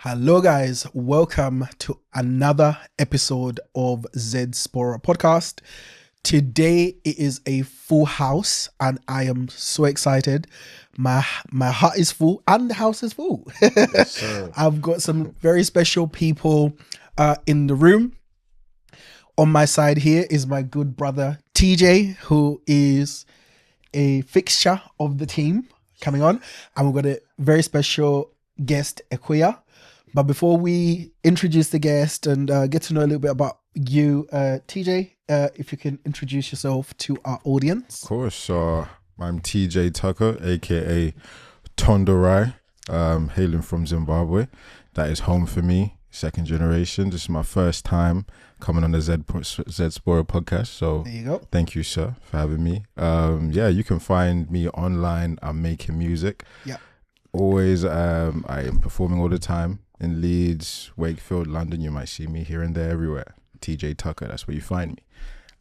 Hello guys, welcome to another episode of Diaspora Podcast. Today it is a full house and I am so excited. My heart is full and the house is full. Yes, sir. I've got some very special people in the room. On my side here is my good brother TJ, who is a fixture of the team coming on, and we've got a very special guest, Akua. But before we introduce the guest and get to know a little bit about you, TJ, if you can introduce yourself to our audience. Of course. I'm TJ Tucker, aka Tondorai, hailing from Zimbabwe. That is home for me, second generation. This is my first time coming on the Diaspora Podcast. So There you go. thank you, sir, for having me. You can find me online. I'm making music. Yeah. Always, I am performing all the time in Leeds, Wakefield, London. You might see me here and there, everywhere. TJ Tucker, that's where you find me.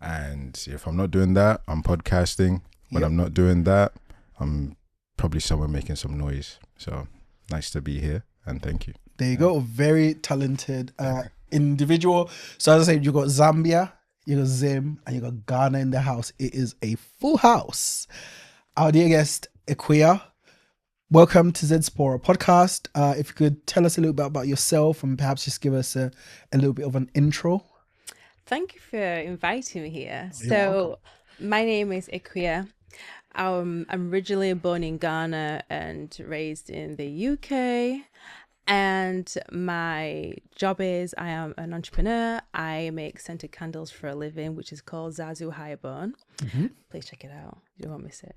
And if I'm not doing that, I'm podcasting. When Yep. I'm not doing that, I'm probably somewhere making some noise. So nice to be here, and thank you. There you go. Very talented individual. So as I said, you got Zambia, you got Zim, and you got Ghana in the house. It is a full house. Our dear guest, Akua, welcome to Diaspora Podcast. If you could tell us a little bit about yourself and perhaps just give us a little bit of an intro. Thank you for inviting me here. You're So, my name is Akua. I'm originally born in Ghana and raised in the UK. And my job is I am an entrepreneur. I make scented candles for a living, which is called Zazu Highborn. Mhm. Please check it out. You won't miss it.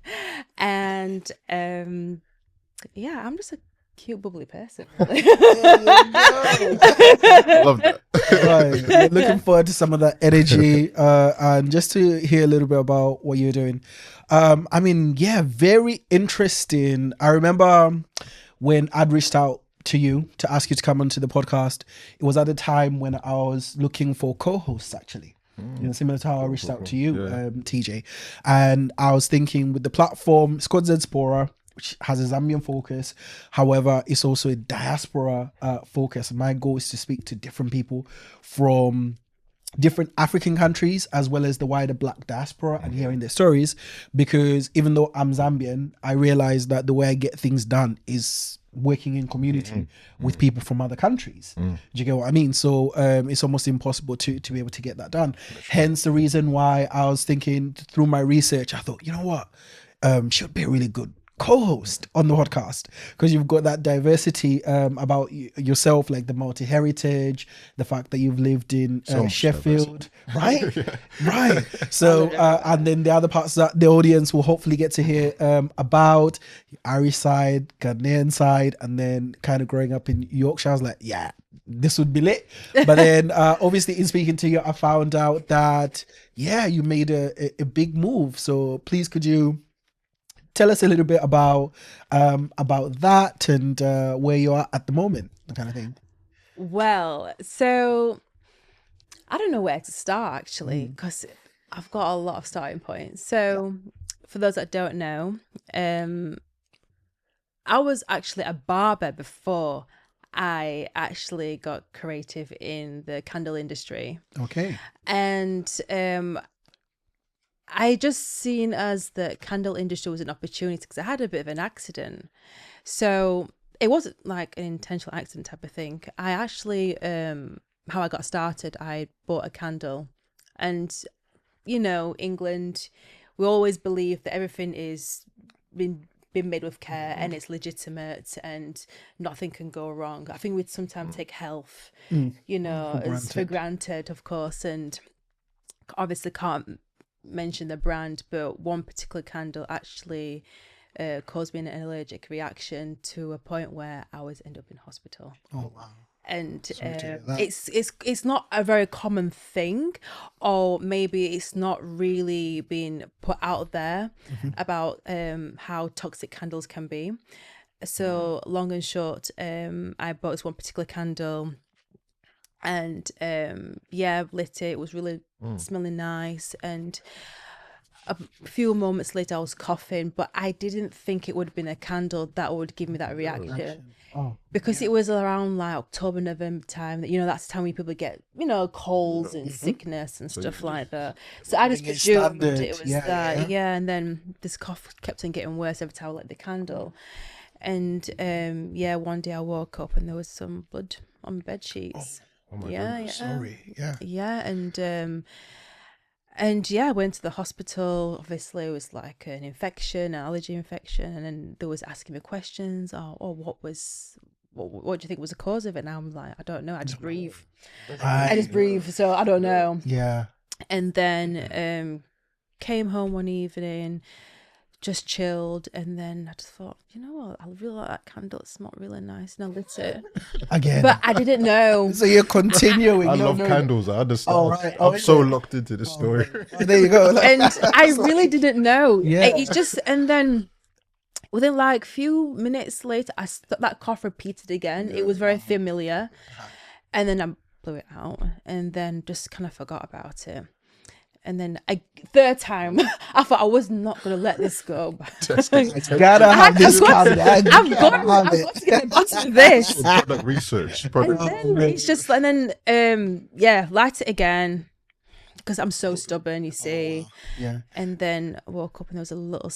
And I'm just a cute, bubbly person. I love that. Right. We're looking forward to some of that energy and just to hear a little bit about what you're doing. Very interesting. I remember when I'd reached out to you to ask you to come onto the podcast. It was at the time when I was looking for co-hosts, actually. Similar to how I reached out to you, Yeah. TJ. And I was thinking with the platform, it's called Diaspora, which has a Zambian focus. However, it's also a diaspora focus. My goal is to speak to different people from different African countries as well as the wider Black diaspora and hearing their stories, because even though I'm Zambian, I realize that the way I get things done is working in community with people from other countries. Do you get what I mean? So it's almost impossible to be able to get that done. Hence the reason why I was thinking through my research, I thought, you know what, should be a really good co-host on the podcast, because you've got that diversity about yourself, like the multi-heritage, the fact that you've lived in So much Sheffield, right? Right. So and then the other parts that the audience will hopefully get to hear about Irish side, Ghanaian side, and then kind of growing up in Yorkshire. I was like, yeah, this would be lit. But then obviously in speaking to you, I found out that you made a big move. So please, could you tell us a little bit about that and where you are at the moment, that kind of thing. Well, so I don't know where to start actually, because I've got a lot of starting points. So for those that don't know, I was actually a barber before I actually got creative in the candle industry. Okay. And I just seen as the candle industry was an opportunity because I had a bit of an accident. So it wasn't like an intentional accident type of thing. I actually, how I got started, I bought a candle. And, England, we always believe that everything is been made with care and it's legitimate and nothing can go wrong. I think we'd sometimes take health, for granted, of course. And obviously can't mention the brand, but one particular candle actually caused me an allergic reaction to a point where I was end up in hospital. Oh wow. And Sorry to hear that. it's not a very common thing, or maybe it's not really being put out there about how toxic candles can be. So long and short, I bought this one particular candle and lit it. It was really smelling nice, and a few moments later I was coughing, but I didn't think it would have been a candle that would give me that reaction. because it was around like October, November time. That that's the time when people get colds and sickness and stuff like that. So I just presumed it was that. Yeah, and then this cough kept on getting worse every time I lit the candle. And one day I woke up and there was some blood on my bed sheets. Oh my goodness. Sorry. I went to the hospital. Obviously, it was like an infection, an allergy infection, and then they was asking me questions. What do you think was the cause of it? And I'm like, I don't know. I just breathe. So I don't know. Yeah. And then came home one evening, just chilled, and then I just thought, you know what, I really like that candle. It smelled really nice, and I lit it again. But I didn't know. So you're continuing. I love candles. I understand. Oh, right. I'm so locked into the story. There you go. And I really didn't know. Yeah. It's just, and then within like few minutes later, that cough repeated again. It was very familiar, and then I blew it out, and then just kind of forgot about it. And then third time, I thought I was not going to let this go. Gotta have this candle. I've got to get onto this. Product research. And then it's just, and then, light it again. Because I'm so stubborn, you see. Yeah. And then I woke up and there was a little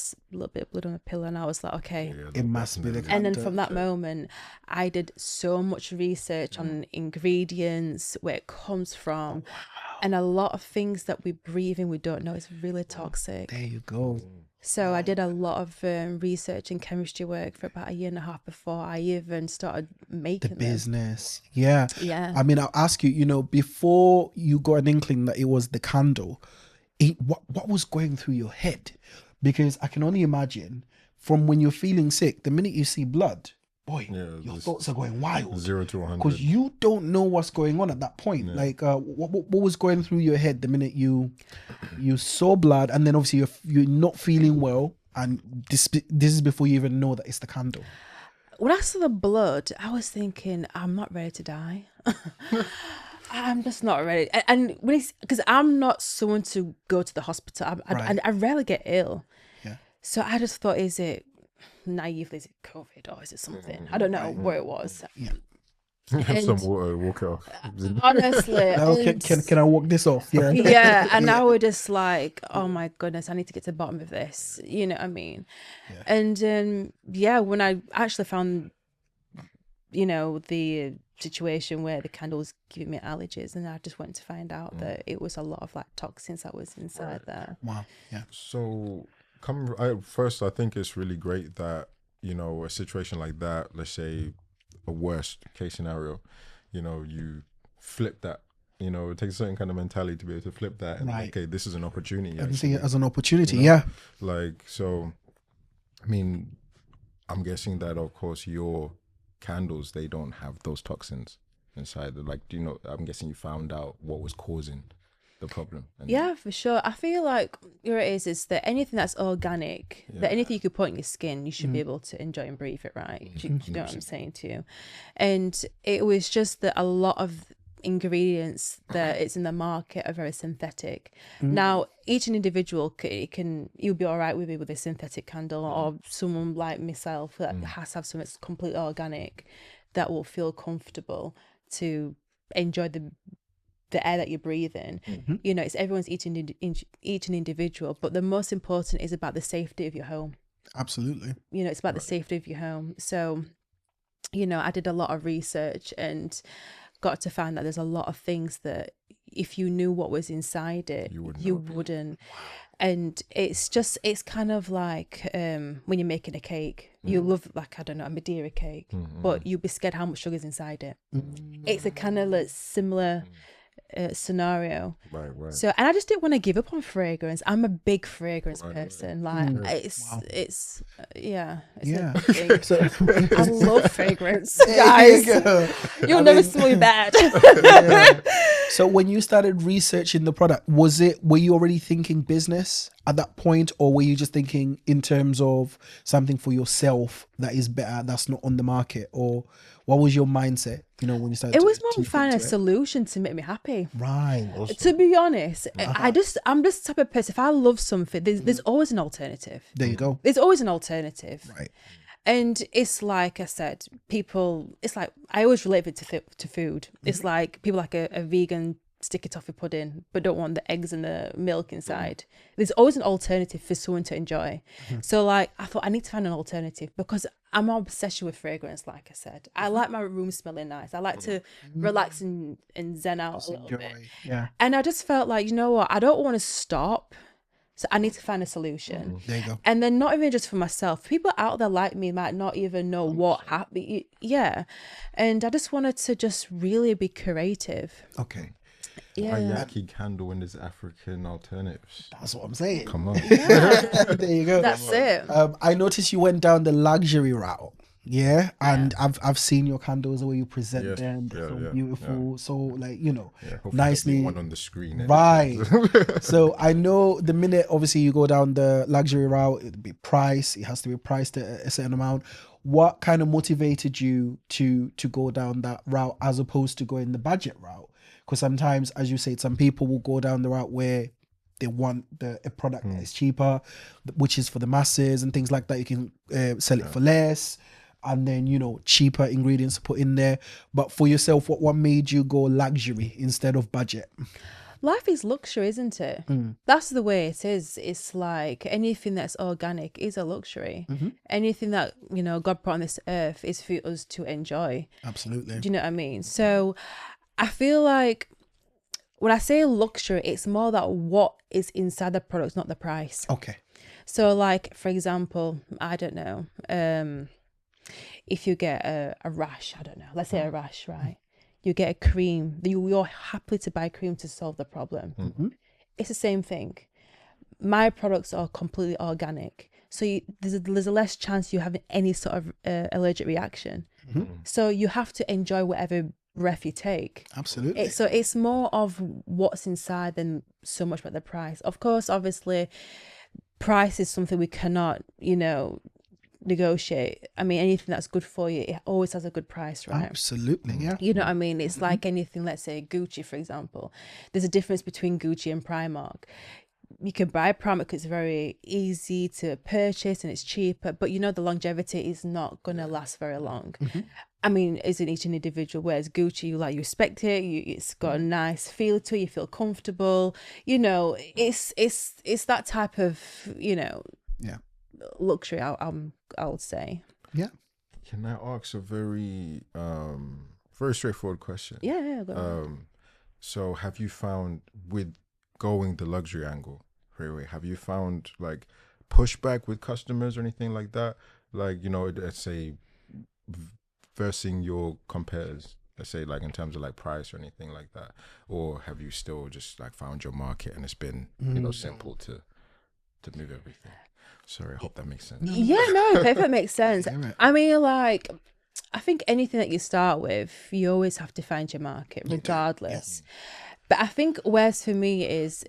bit of blood on the pillow, and I was like, okay. It must be the candle. And then from that moment, I did so much research on ingredients, where it comes from. And a lot of things that we breathe in, we don't know is really toxic. There you go. So I did a lot of research and chemistry work for about 1.5 years before I even started making the business. Yeah. Yeah. I mean, I'll ask you, before you got an inkling that it was the candle, what was going through your head? Because I can only imagine from when you're feeling sick, the minute you see blood, boy, your thoughts are going wild. 0 to 100. Because you don't know what's going on at that point. Yeah. Like, what was going through your head the minute you saw blood, and then obviously you're not feeling well, and this is before you even know that it's the candle. When I saw the blood, I was thinking, I'm not ready to die. I'm just not ready. And because I'm not someone to go to the hospital. I rarely get ill. Yeah. So I just thought, is it naively, is it COVID or is it something? I don't know where it was. Yeah. Have some water, walk it off. Honestly. Can I walk this off? Yeah. Yeah. And I was just like, oh my goodness, I need to get to the bottom of this. You know what I mean? Yeah. And when I actually found, the situation where the candle was giving me allergies, and I just went to find out that it was a lot of like toxins that was inside there. Wow. Yeah. So first, I think it's really great that, a situation like that, let's say a worst case scenario, you flip that, it takes a certain kind of mentality to be able to flip that and okay, this is an opportunity. I see it as an opportunity. Yeah. Like, so, I mean, I'm guessing that of course your candles, they don't have those toxins inside. Like, I'm guessing you found out what was causing the problem. Yeah, for sure. I feel like it is that anything that's organic, that anything you could put in your skin, you should be able to enjoy and breathe it, right? Do you know what I'm saying to you? And it was just that a lot of ingredients that it's in the market are very synthetic. Now, each individual you'll be all right with a synthetic candle, or someone like myself that has to have something that's completely organic that will feel comfortable to enjoy the air that you breathe in. It's everyone's each an individual, but the most important is about the safety of your home. Absolutely. It's about the safety of your home. So I did a lot of research and got to find that there's a lot of things that if you knew what was inside it, you wouldn't. Wow. And it's kind of like when you're making a cake, you love, like, I don't know, a Madeira cake, but you'll be scared how much sugar's inside it. It's a kind of like similar scenario. Right. So, and I just didn't want to give up on fragrance. I'm a big fragrance person. Like it's a big thing. I love fragrance, guys. You'll never smell me bad. So when you started researching the product, were you already thinking business at that point, or were you just thinking in terms of something for yourself that is better, that's not on the market? Or what was your mindset, when you started? It was more finding a solution to make me happy. Right. Awesome. To be honest, I'm this type of person. If I love something, there's always an alternative. There you go. There's always an alternative. Right. And it's like I said, it's like, I always relate it to food. It's like people like a vegan sticky toffee pudding, but don't want the eggs and the milk inside. There's always an alternative for someone to enjoy. So like, I thought I need to find an alternative because I'm obsessed with fragrance. Like I said, I like my room smelling nice. I like to relax and zen out a little bit. Yeah. And I just felt like, you know what? I don't want to stop. So I need to find a solution. There you go. And then not even just for myself. People out there like me might not even know what happened. Yeah. And I just wanted to just really be creative. Okay. Yeah. A Yaki candle when there's African alternatives. That's what I'm saying. Come on. There you go. That's it. I noticed you went down the luxury route. Yeah, and I've seen your candles, the way you present them, they're so beautiful. So like, you know, nicely one on the screen. Right. So I know the minute obviously you go down the luxury route, it'll be priced. It has to be priced at a certain amount. What kind of motivated you to go down that route as opposed to going the budget route? Because sometimes, as you said, some people will go down the route where they want a product that is cheaper, which is for the masses and things like that. You can sell it for less. And then, you know, cheaper ingredients to put in there. But for yourself, what made you go luxury instead of budget? Life is luxury, isn't it? That's the way it is. It's like anything that's organic is a luxury. Anything that, you know, God put on this earth is for us to enjoy. Absolutely. Do you know what I mean? So I feel like when I say luxury, it's more that what is inside the product, not the price. Okay. So like, for example, I don't know, if you get a rash, I don't know, let's say a rash, right? You get a cream, you're happy to buy cream to solve the problem. It's the same thing. My products are completely organic. So there's a less chance you having any sort of allergic reaction. So you have to enjoy whatever breath you take. Absolutely. So it's more of what's inside than so much about the price. Of course, obviously, price is something we cannot, you know, negotiate. I mean, anything that's good for you, it always has a good price, right? Absolutely, yeah. You know what I mean? It's like anything, let's say Gucci, for example. There's a difference between Gucci and Primark. You can buy Primark because it's very easy to purchase and it's cheaper, but you know the longevity is not going to last very long. I mean, it's in each individual. Whereas Gucci, you respect it. It's got a nice feel to it. You feel comfortable. You know, it's that type of, you know, luxury. I would say. Yeah. Can I ask a very straightforward question? Yeah. Go on. So have you found with going the luxury angle, have you found like pushback with customers or anything like that? Like, you know, let's say versing your competitors, let's say like in terms of like price or anything like that, or have you still just like found your market and it's been you know simple to move everything? Sorry, I hope that makes sense. Yeah, no, if it makes sense. I mean, like, I think anything that you start with, you always have to find your market, regardless. But I think whereas for me is,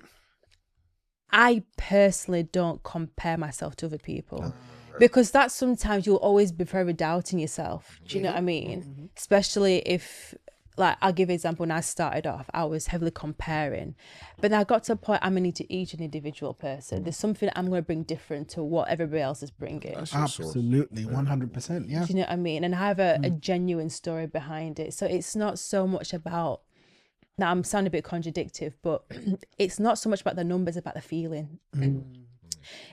I personally don't compare myself to other people. Because that's sometimes you'll always be forever doubting yourself. Do you know what I mean? Especially if, like, I'll give an example. When I started off, I was heavily comparing. But then I got to a point, I'm going to need to each an individual person. There's something I'm going to bring different to what everybody else is bringing. Absolutely, 100%, yeah. Do you know what I mean? And I have a genuine story behind it. So it's not so much about, now I'm sounding a bit contradictory, but it's not so much about the numbers, about the feeling.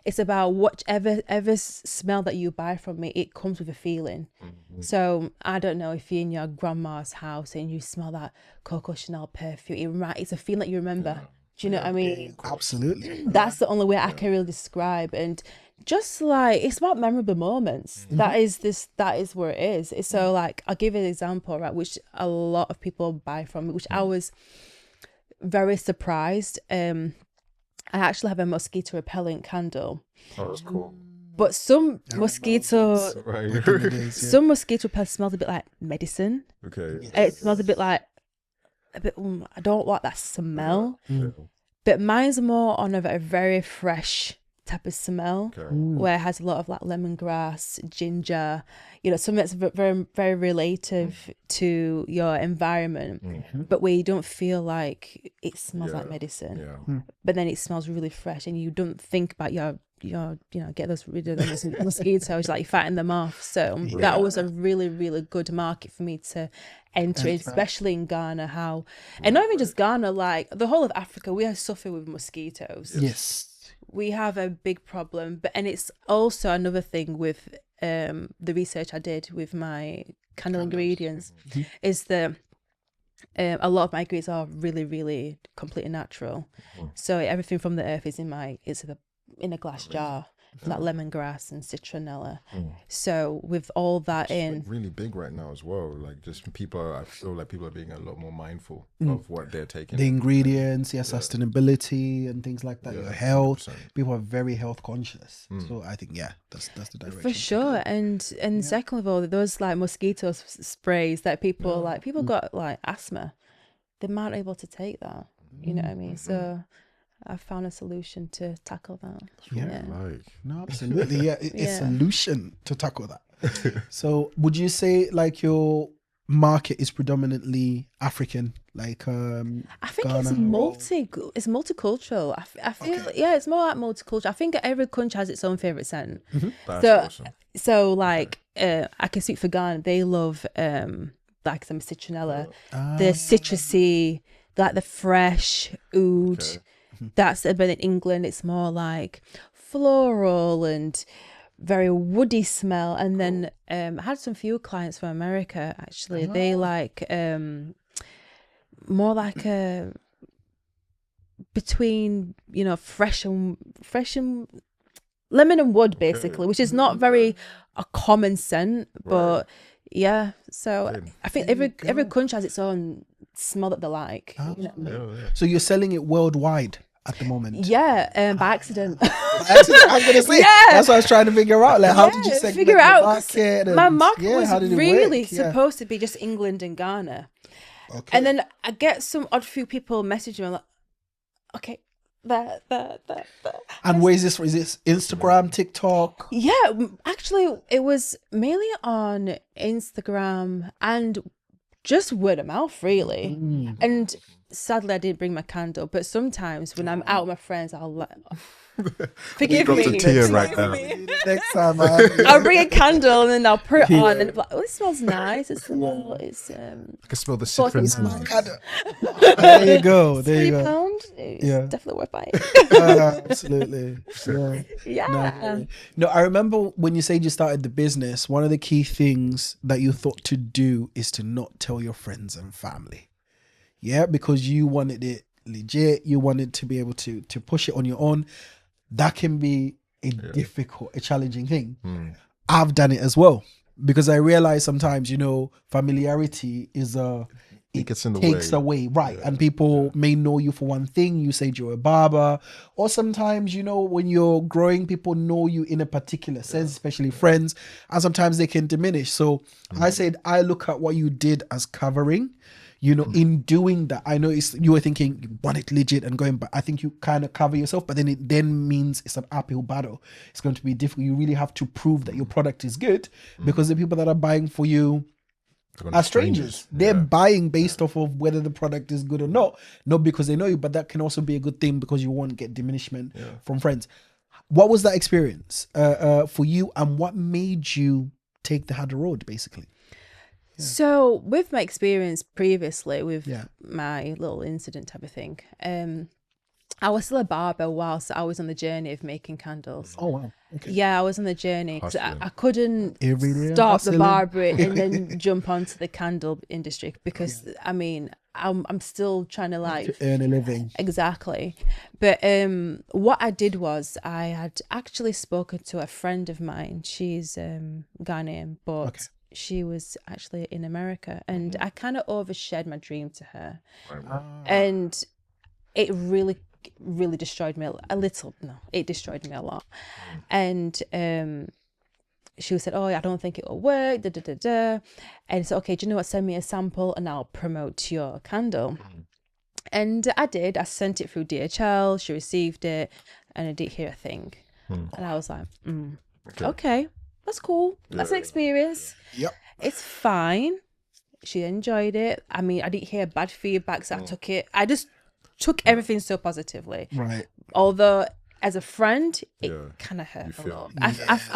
It's about whatever smell that you buy from me, it comes with a feeling. So I don't know if you're in your grandma's house and you smell that Coco Chanel perfume, it's a feeling that you remember. Do you know what I mean? Absolutely. That's the only way I can really describe. And just like, it's about memorable moments. That is where it is. So like, I'll give you an example, right, which a lot of people buy from me, which I was very surprised. I actually have a mosquito repellent candle. Oh, that's cool. But some mosquito repellent smells a bit like medicine. Okay. It smells a bit, I don't like that smell. But mine's more on a very fresh type of smell, Okay. where it has a lot of like lemongrass, ginger, you know, something that's very, very relative to your environment, but where you don't feel like it smells like medicine, but then it smells really fresh, and you don't think about your get rid of those mosquitoes, like you're fighting them off. So that was a really, really good market for me to enter, especially in Ghana. And not even just Ghana, like the whole of Africa, we suffer with mosquitoes. Yes. We have a big problem, and it's also another thing with the research I did with my candle ingredients, is that a lot of my ingredients are really, really completely natural. So everything from the earth is in a glass jar, like lemongrass and citronella. So with all that It's like really big right now as well. Like just I feel like people are being a lot more mindful of what they're taking. The ingredients, sustainability and things like that. Your health. 100%. People are very health conscious. So I think that's the direction. for sure. And second of all, those like mosquito sprays that people got like asthma, they're not able to take that. You know what I mean? So I found a solution to tackle that. No, absolutely. A solution to tackle that. So would you say like your market is predominantly African, like I think Ghana it's multicultural. I feel it's more like multicultural. I think every country has its own favorite scent. That's awesome. So like I can speak for Ghana. They love like some citronella, the citrusy, like the fresh oud. That's but in England it's more like floral and very woody smell. And then I had some few clients from America actually. They like more like a between fresh and lemon and wood basically, which is not very a common scent, but so I think every country has its own smell that they like. So you're selling it worldwide at the moment? By accident. I was gonna say that's what I was trying to figure out. Like, how did you segment figure the out? Market My market was how did it really work? supposed to be just England and Ghana, and then I get some odd few people messaging me like, okay, that. And where is this? Is this Instagram, TikTok? Yeah, actually, it was mainly on Instagram and just word of mouth, really. And sadly, I didn't bring my candle, but sometimes when I'm out with my friends, I'll like, forgive me. A tear right now. Next time I'll bring a candle and then I'll put it on, and it's like, oh, it smells nice. It's a little, I can smell the citron. There you go. There you go. £3. It's definitely worth buying. Absolutely. Yeah. No, I remember when you said you started the business, one of the key things that you thought to do is to not tell your friends and family. Yeah, because you wanted it legit. You wanted to be able to push it on your own. That can be a challenging thing. I've done it as well, because I realize sometimes, familiarity is it gets in the takes way. away, right? And people may know you for one thing. You said you're a barber, or sometimes, when you're growing, people know you in a particular sense, especially friends, and sometimes they can diminish. So I said, I look at what you did as covering. In doing that, I know you were thinking you want it legit and going, but I think you kind of cover yourself, but then it means it's an uphill battle. It's going to be difficult. You really have to prove that your product is good, because the people that are buying for you are strangers. They're buying based off of whether the product is good or not because they know you, but that can also be a good thing because you won't get diminishment from friends. What was that experience for you, and what made you take the harder road, basically? So with my experience previously with my little incident type of thing, I was still a barber whilst I was on the journey of making candles. Oh, wow. Okay. Yeah, I was on the journey because I couldn't stop the hustling. barbering and then jump onto the candle industry because, I'm still trying to earn a living. Exactly. But what I did was I had actually spoken to a friend of mine. She's Ghanaian, but she was actually in America, and I kind of overshared my dream to her. And it really destroyed me a little. No, it destroyed me a lot. And she said, oh, I don't think it will work, And I said, okay, do you know what, send me a sample and I'll promote your candle. And I did. I sent it through DHL. She received it, and I didn't hear a thing. And I was like, okay, that's cool. That's an experience. Yep. It's fine. She enjoyed it. I mean, I didn't hear bad feedback, so I just took everything so positively. Right. Although, as a friend, it kind of hurt a lot. I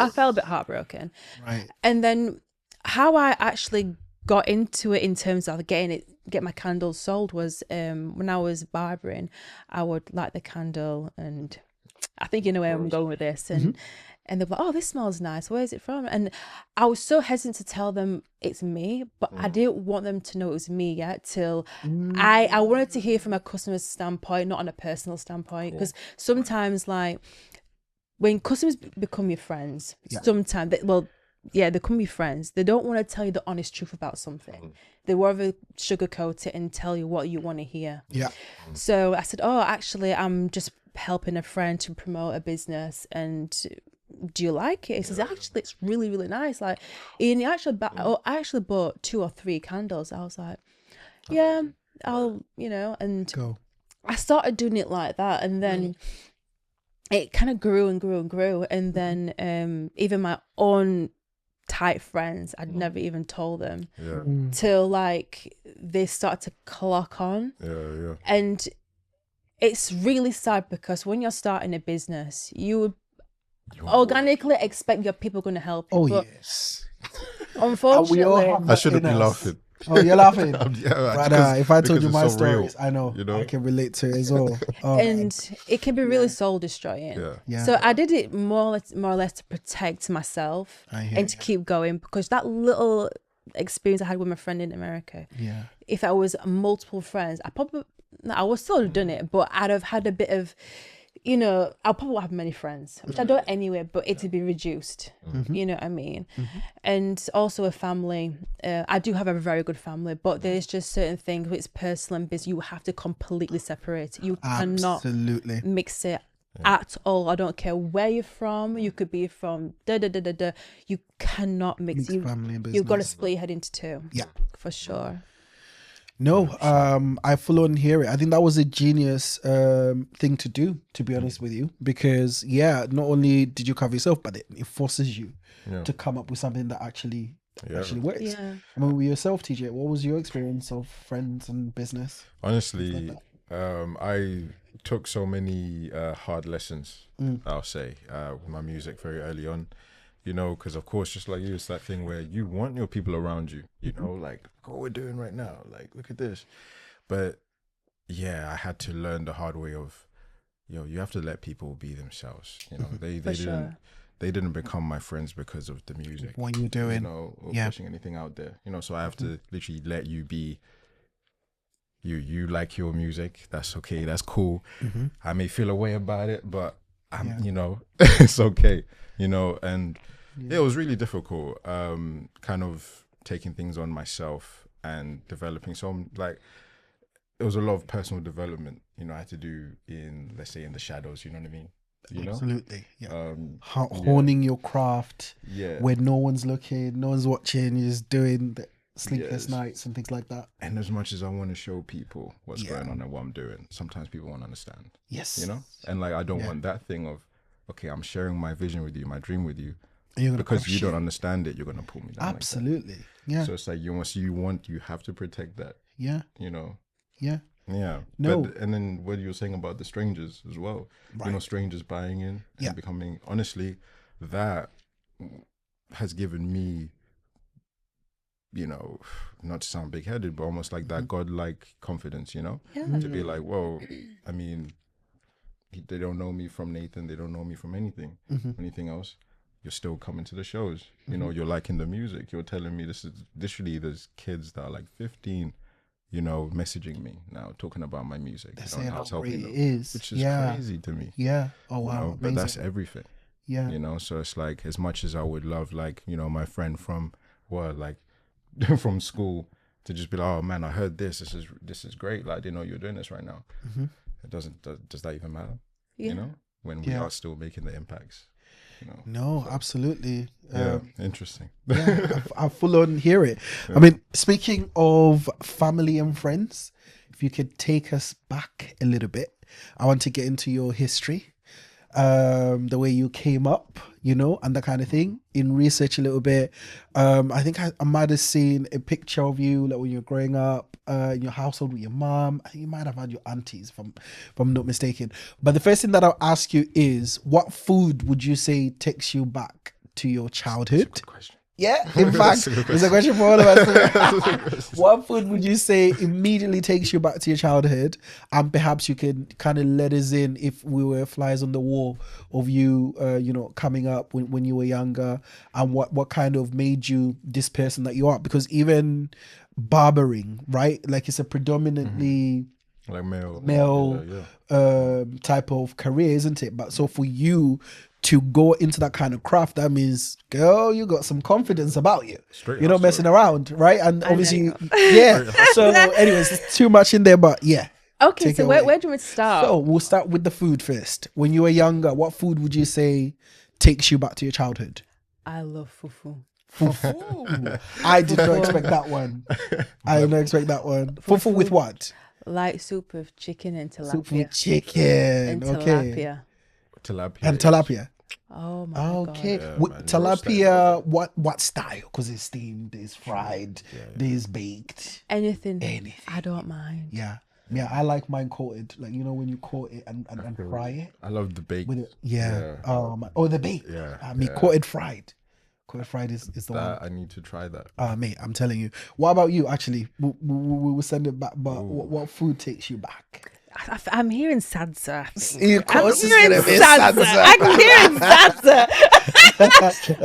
felt a bit heartbroken. Right. And then how I actually got into it in terms of get my candles sold was when I was barbering, I would light the candle, and I think you know where I'm going with this, and they're like, oh, this smells nice, where is it from? And I was so hesitant to tell them it's me, but I didn't want them to know it was me yet till I wanted to hear from a customer's standpoint, not on a personal standpoint, because sometimes, like, when customers become your friends, sometimes they become your friends. They don't want to tell you the honest truth about something. They rather sugarcoat it and tell you what you want to hear. Yeah. So I said, oh, actually, I'm just helping a friend to promote a business, and do you like it? He says, actually, it's really, really nice. Like, and he actually I actually bought 2 or 3 candles. I was like, yeah, I'll, and go. I started doing it like that, and then it kind of grew and grew and grew, and then even my own tight friends, I'd never even told them till like they start to clock on. And it's really sad because when you're starting a business, you would organically expect your people going to help you. Oh, yes. Unfortunately, I shouldn't be laughing. Oh, you're laughing? Brother, if I told you my so stories, real, I know, I can relate to it as well. And it can be really soul destroying. So I did it more or less to protect myself and to keep going, because that little experience I had with my friend in America, if I was multiple friends, I would still have done it, but I'd have had a bit of, I'll probably have many friends, which I don't anyway, but it'd be reduced. You know what I mean? And also a family. I do have a very good family, but there's just certain things with personal and business you have to completely separate. You cannot mix it at all. I don't care where you're from. You could be from You cannot mix family and business. You've got to split your head into 2. Yeah, for sure. No, I full on hear it. I think that was a genius thing to do, to be honest with you, because not only did you cover yourself, but it forces you to come up with something that actually works. Yeah. I mean, with yourself, TJ, what was your experience of friends and business? Honestly, I took so many hard lessons, I'll say, with my music very early on. Because of course, just like you, it's that thing where you want your people around you, like, look what we're doing right now, like, look at this. But I had to learn the hard way of, you have to let people be themselves. They didn't become my friends because of the music. What you're doing, or pushing anything out there. So I have to literally let you be. You like your music, that's okay, that's cool. I may feel a way about it, but it's okay. And it was really difficult, kind of taking things on myself and developing. So it was a lot of personal development, I had to do let's say in the shadows, you know what I mean? Absolutely. Honing your craft where no one's looking, no one's watching, you're just doing the sleepless nights and things like that. And as much as I want to show people what's going on and what I'm doing, sometimes people won't understand. Yes. And I don't want that thing of, okay, I'm sharing my vision with you, my dream with you, because you don't understand it, you're gonna pull me down. Absolutely. So it's like you have to protect that. Yeah. No. But, and then what you were saying about the strangers as well, strangers buying in and becoming, honestly, that has given me, not to sound big-headed, but almost like that godlike confidence, to be like, whoa, I mean, they don't know me from Nathan, they don't know me from anything else. You're still coming to the shows, you're liking the music, you're telling me this is literally, there's kids that are like 15, messaging me now, talking about my music, how great it is, which is crazy to me. Oh wow. But that's everything. So it's like, as much as I would love, like, my friend from from school to just be like, oh man, I heard this is great, like, I didn't know you're doing this right now. It does that even matter? When we are still making the impacts. No, absolutely. Interesting. I full on hear it. I mean, speaking of family and friends, if you could take us back a little bit, I want to get into your history. the way you came up, and that kind of thing. In research a little bit, I think I might have seen a picture of you like when you're growing up in your household with your mom. I think you might have had your aunties, if I'm not mistaken. But the first thing that I'll ask you is, what food would you say takes you back to your childhood? Good question. Yeah, in fact, it's a question for all of us. What food would you say immediately takes you back to your childhood? And perhaps you can kind of let us in, if we were flies on the wall, of you, coming up when you were younger, and what kind of made you this person that you are? Because even barbering, right? Like, it's a predominantly like male type of career, isn't it? But so for you to go into that kind of craft, that means, girl, you got some confidence about you. You're not messing around, right? And obviously, yeah. So anyways, there's too much in there, but yeah. Okay, so where do you want me to start? So we'll start with the food first. When you were younger, what food would you say takes you back to your childhood? I love fufu. Fufu. I did not expect that one. I did not expect that one. Fufu with what? Like soup with chicken and tilapia. Soup with chicken. Okay. Tilapia. Oh my god. Okay. Yeah, With tilapia, what style? Because it's steamed, there's fried, there's baked. Anything. I don't mind. Yeah. Yeah, I like mine coated. Like, when you coat it and fry it. I love the bake. With it. Yeah. Oh, the bake. Yeah. I mean, coated fried. Coated fried is the one. I need to try that. Mate, I'm telling you. What about you, actually? We will send it back, but what food takes you back? I'm hearing salsa. I'm hearing salsa. I'm hearing salsa.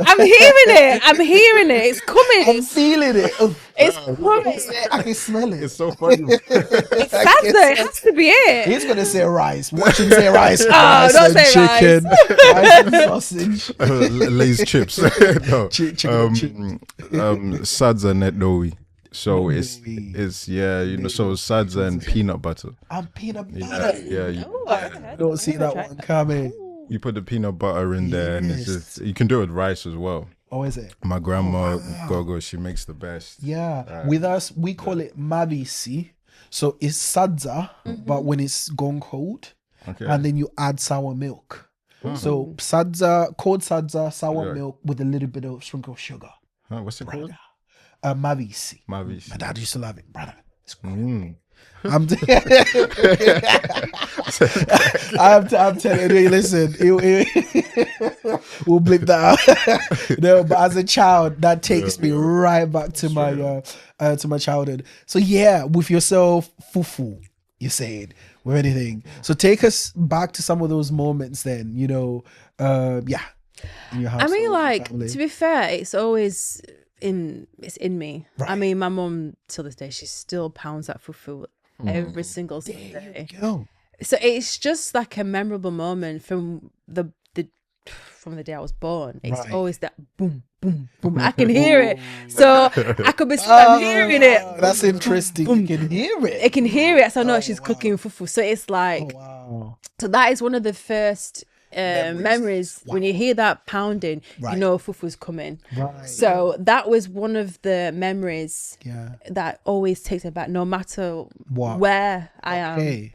I'm hearing it. It's coming. I'm feeling it. It's coming. I can smell it. It's so funny. It's salsa. It has to be it. He's gonna say rice. Watch him say rice. Oh, don't say chicken. Rice and sausage. Lay's chips. No. Chicken. Sadza netdowi. So it's so sadza and peanut butter. And peanut butter. Yeah. I Don't see that one coming. You put the peanut butter in there, and it's just, you can do it with rice as well. Oh, is it? My grandma, Gogo, she makes the best. Yeah. With us, we call it mavisi. So it's sadza, but when it's gone cold, and then you add sour milk. So sadza, cold sadza, sour milk with a little bit of sprinkle of sugar. What's it called? Mavisi. My dad used to love it, brother. It's great. I'm telling you, listen, we'll blip that out. No, but as a child, that takes me right back to my childhood. So yeah, with yourself, fufu, you said, with anything. So take us back to some of those moments then, in your house. I mean, like, to be fair, it's always in me. Right. I mean, my mum till this day, she still pounds that fufu every single Sunday. So it's just like a memorable moment from the day I was born. It's always that boom, boom, boom. I can hear it. So I could be I'm hearing it. That's interesting. You can hear it. I can hear it. So I know she's cooking fufu. So it's like, so that is one of the first memories. When you hear that pounding, you know fufu's coming. So that was one of the memories that always takes me back, no matter where I am.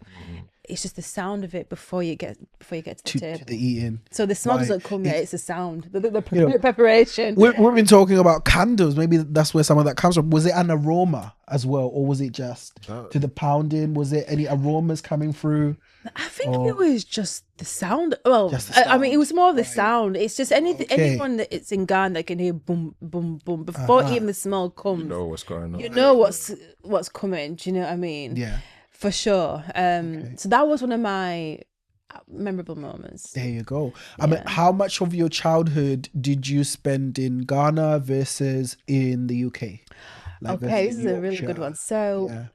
It's just the sound of it before you get to the table. To the eating. So the smell doesn't come yet, it's the sound, the preparation. We've been talking about candles. Maybe that's where some of that comes from. Was it an aroma as well, or was it just to the pounding? Was there any aromas coming through? I think it was just the sound. Well, the sound. I mean, it was more of the sound. It's just anyone that it's in Ghana that can hear boom, boom, boom before even the smell comes. You know what's going on. You know what's coming. Do you know what I mean? Yeah, for sure. So that was one of my memorable moments. There you go. I mean, how much of your childhood did you spend in Ghana versus in the UK? Okay, this is a really good one. So.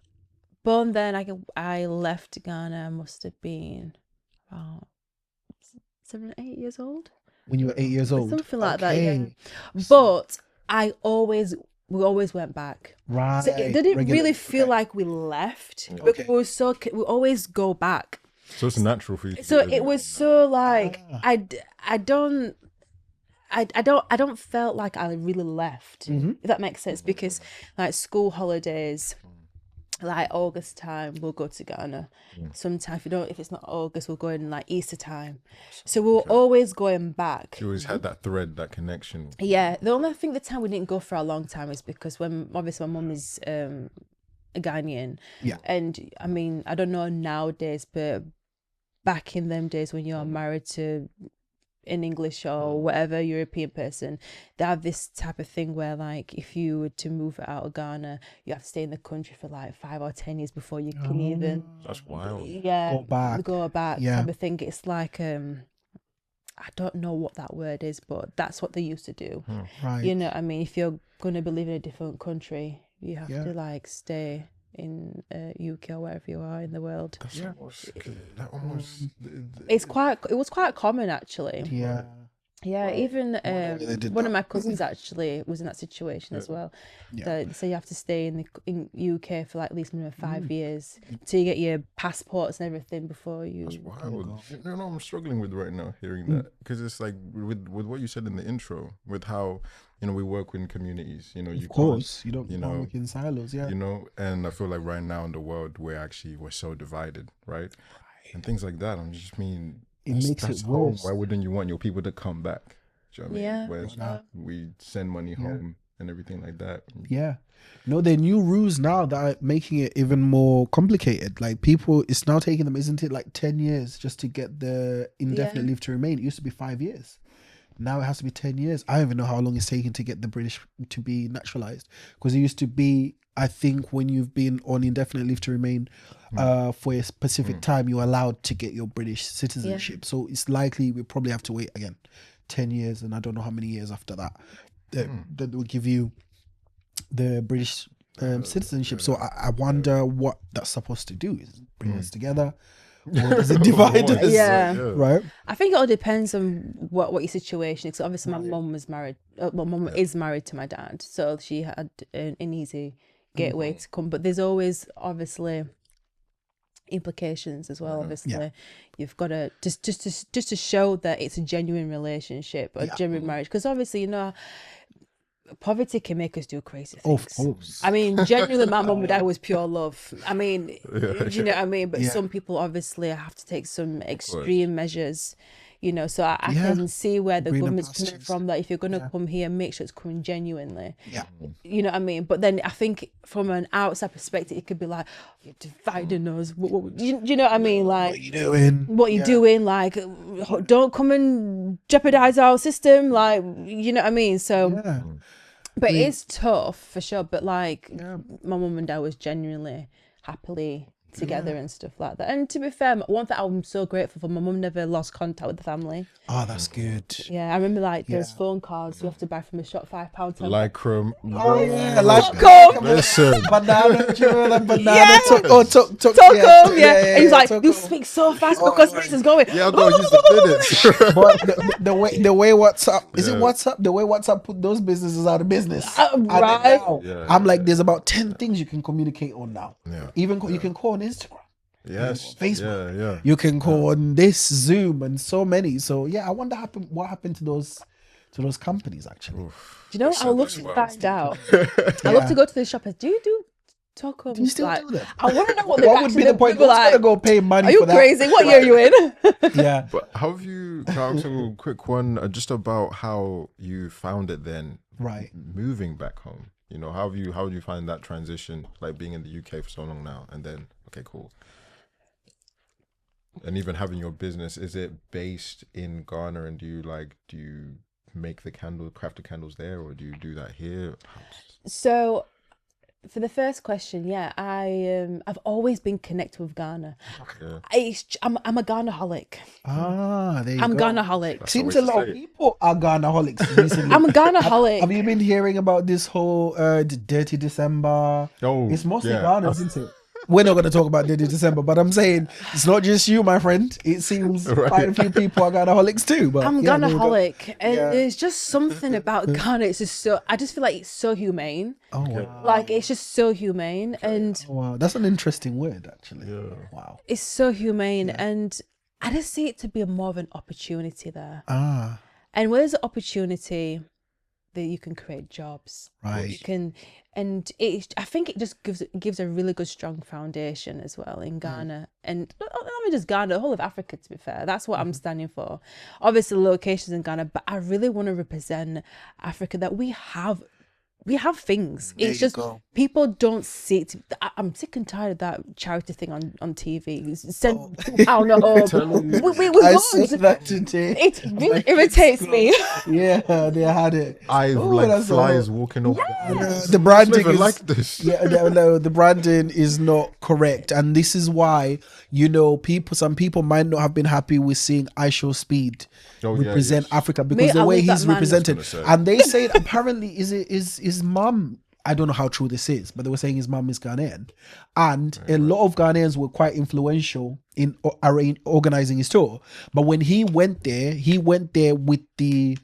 Born then, I left Ghana. I must have been about 7 or 8 years old. When you were 8 years old, something like that. Yeah. But we always went back. Right. So it didn't really feel like we left. Because we always go back. So it's natural for you. So it was so like I don't felt like I really left. If that makes sense, because like school holidays. like August time, we'll go to Ghana. Sometimes if it's not August, we'll go in like Easter time. So we're always going back. You always had that thread, that connection. Yeah, the only thing the time we didn't go for a long time is because when obviously my mum is a Ghanaian. Yeah. And I mean, I don't know nowadays, but back in them days when you're married to an English or whatever European person, they have this type of thing where like if you were to move out of Ghana, you have to stay in the country for like 5 or 10 years before you can even That's wild. go back Yeah. type of thing. It's like I don't know what that word is, but that's what they used to do. Right. You know what I mean? If you're going to be living in a different country, you have Yeah. to like stay in UK or wherever you are in the world. That's almost, that almost. It was quite common actually. Yeah. Yeah, even they did one that. of my cousins actually was in that situation as well. Yeah. So you have to stay in UK for like at least minimum 5 years till you get your passports and everything before you. That's wild. You know, I'm struggling with right now hearing that, because it's like with what you said in the intro, with how, you know, we work in communities. You know, Of course, you don't you know, work in silos. Yeah. you know, and I feel like right now in the world we're so divided, right? And things like that. I'm just It makes it home. worse. Why wouldn't you want your people to come back? Do you know what I mean? Yeah. Where we send money home and everything like that. Yeah. No, there are new rules now that are making it even more complicated. Like people, it's now taking them, isn't it, like 10 years just to get the indefinite leave to remain? It used to be 5 years. Now it has to be 10 years. I don't even know how long it's taken to get the British to be naturalized. Because it used to be, I think, when you've been on indefinite leave to remain for a specific time, you're allowed to get your British citizenship. So it's likely we probably have to wait again 10 years. And I don't know how many years after that that will give you the British citizenship. So I wonder what that's supposed to do. Is it bring us together? Or does it divide us? Yeah. Right? I think it all depends on what your situation is. So obviously, my mum was married. My mum is married to my dad, so she had an easy gateway to come. But there's always obviously implications as well. Obviously, you've got to just to show that it's a genuine relationship, a genuine marriage. Because obviously, you know, poverty can make us do crazy things. Of course. I mean, genuinely, my mum and dad was pure love. I mean, do you know what I mean? But some people obviously have to take some extreme measures, you know. So I can see where the Greener government's coming pastures. from. That if you're going to come here, make sure it's coming genuinely. Yeah. You know what I mean? But then I think from an outside perspective, it could be like, you're dividing us. Do you know what I mean? Like, What are you doing? what you're doing, like, don't come and jeopardize our system, like, you know what I mean? So Yeah. but it's tough for sure. But like, my mum and dad was genuinely happily together and stuff like that. And to be fair, one thing I'm so grateful for, my mum never lost contact with the family. Oh, that's good. Yeah, I remember like there's phone cards you have to buy from the shop, £5. Lycra. Oh yeah, like Listen. banana, do you know that banana? Talk. Yeah. And he's like, you speak so fast because this is going. Yeah, I'll go use the minutes. But the way WhatsApp is it WhatsApp? The way WhatsApp put those businesses out of business. And then right. now, I'm like, there's about 10 things you can communicate on now. Yeah. Even you can call on Instagram. Yes. Facebook. Yeah. You can call on this Zoom and so many. So yeah, I wonder what happened to those companies actually. Do you know what? I love to find out. I love to go to the shop. Do you do Tokums? Do you still like, do that? I want to know what What would be the point? Who's gonna go pay money Are you for that? crazy? What year are you in? Yeah. But how have you, can I ask a quick one just about how you found it then, Right. moving back home? You know, how do you find that transition, like being in the UK for so long now, and then, okay, cool. And even having your business, is it based in Ghana, and do you make craft the candles there, or do you do that here? So, for the first question, yeah, I've always been connected with Ghana. Yeah. I'm a Ghana-holic. There you I'm go. Ghana-holic. Seems a lot of people are Ghana-holics recently. I'm a Ghana-holic. Have you been hearing about this whole Dirty December? Oh, It's mostly yeah. Ghana, isn't it? We're not going to talk about Dirty December, but I'm saying it's not just you, my friend. It seems quite a few people are Ghana-holics too. But I'm yeah, there you go. Ghana-holic, and there's just something about Ghana. It's just I just feel like it's so humane. Oh wow. Like it's just so humane, and Oh, wow, that's an interesting word, actually. Yeah. Wow. it's so humane, and I just see it to be more of an opportunity there. Ah. And where there's an opportunity, that you can create jobs. Right. You can, and I think it just gives a really good strong foundation as well in Ghana, and not only just Ghana, the whole of Africa. To be fair, that's what I'm standing for. Obviously, locations in Ghana, but I really want to represent Africa. That we have things. It's just people don't see it. I'm sick and tired of that charity thing on TV. I don't know. I saw that today. It really irritates me. Yeah, they had it. I've like flies walking off. The branding is like this. Yeah, no, the branding is not correct, and this is why some people might not have been happy with seeing I Show Speed represent Africa because the way he's represented, and they say apparently is his mum. I don't know how true this is, but they were saying his mum is Ghanaian, and a lot of Ghanaians were quite influential in organizing his tour. But when he went there with the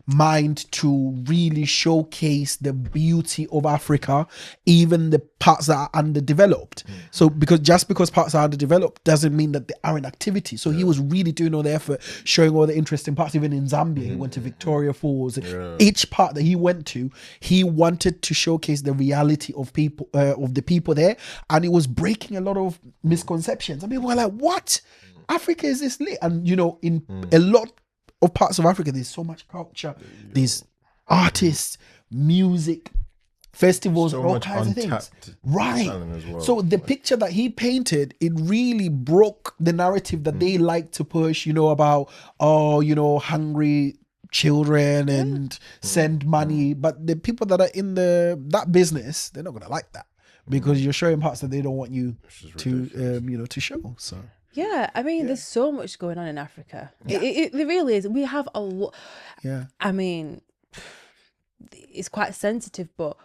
mind to really showcase the beauty of Africa, even the parts that are underdeveloped. So because parts are underdeveloped doesn't mean that they are in activity. So he was really doing all the effort, showing all the interesting parts. Even in Zambia, he went to Victoria Falls. Each part that he went to, he wanted to showcase the reality of people, of the people there, and it was breaking a lot of misconceptions. And people were like, "What? Africa is this lit?" And in a lot of parts of Africa, there's so much culture, there's artists, music, festivals, all kinds of things. Right. Well. So the picture that he painted, it really broke the narrative that they like to push, about hungry children and send money. But the people that are in that business, they're not gonna like that because you're showing parts that they don't want you to show. So. Yeah, I mean, there's so much going on in Africa. Yeah. It really is. We have a lot. Yeah. I mean, it's quite sensitive, but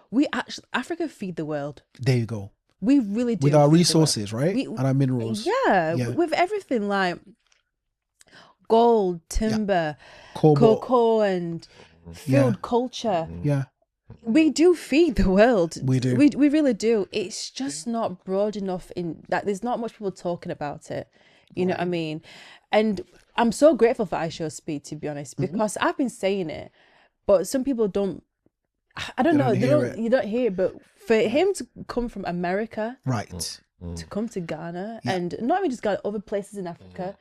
Africa feed the world. There you go. We really do. With our resources, right? And our minerals. Yeah, with everything like gold, timber, cocoa, and field culture. Yeah. We do feed the world. We do. We really do. It's just not broad enough in that there's not much people talking about it. You know what I mean? And I'm so grateful for I Show Speed, to be honest, because I've been saying it, but some people don't. I don't know. You don't hear it, but for him to come from America, right, to come to Ghana and not even just Ghana, other places in Africa,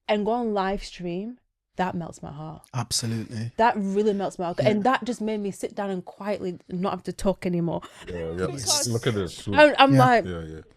and go on live stream. That melts my heart. Absolutely. That really melts my heart. And that just made me sit down and quietly not have to talk anymore. Yeah. Look at this. I'm like,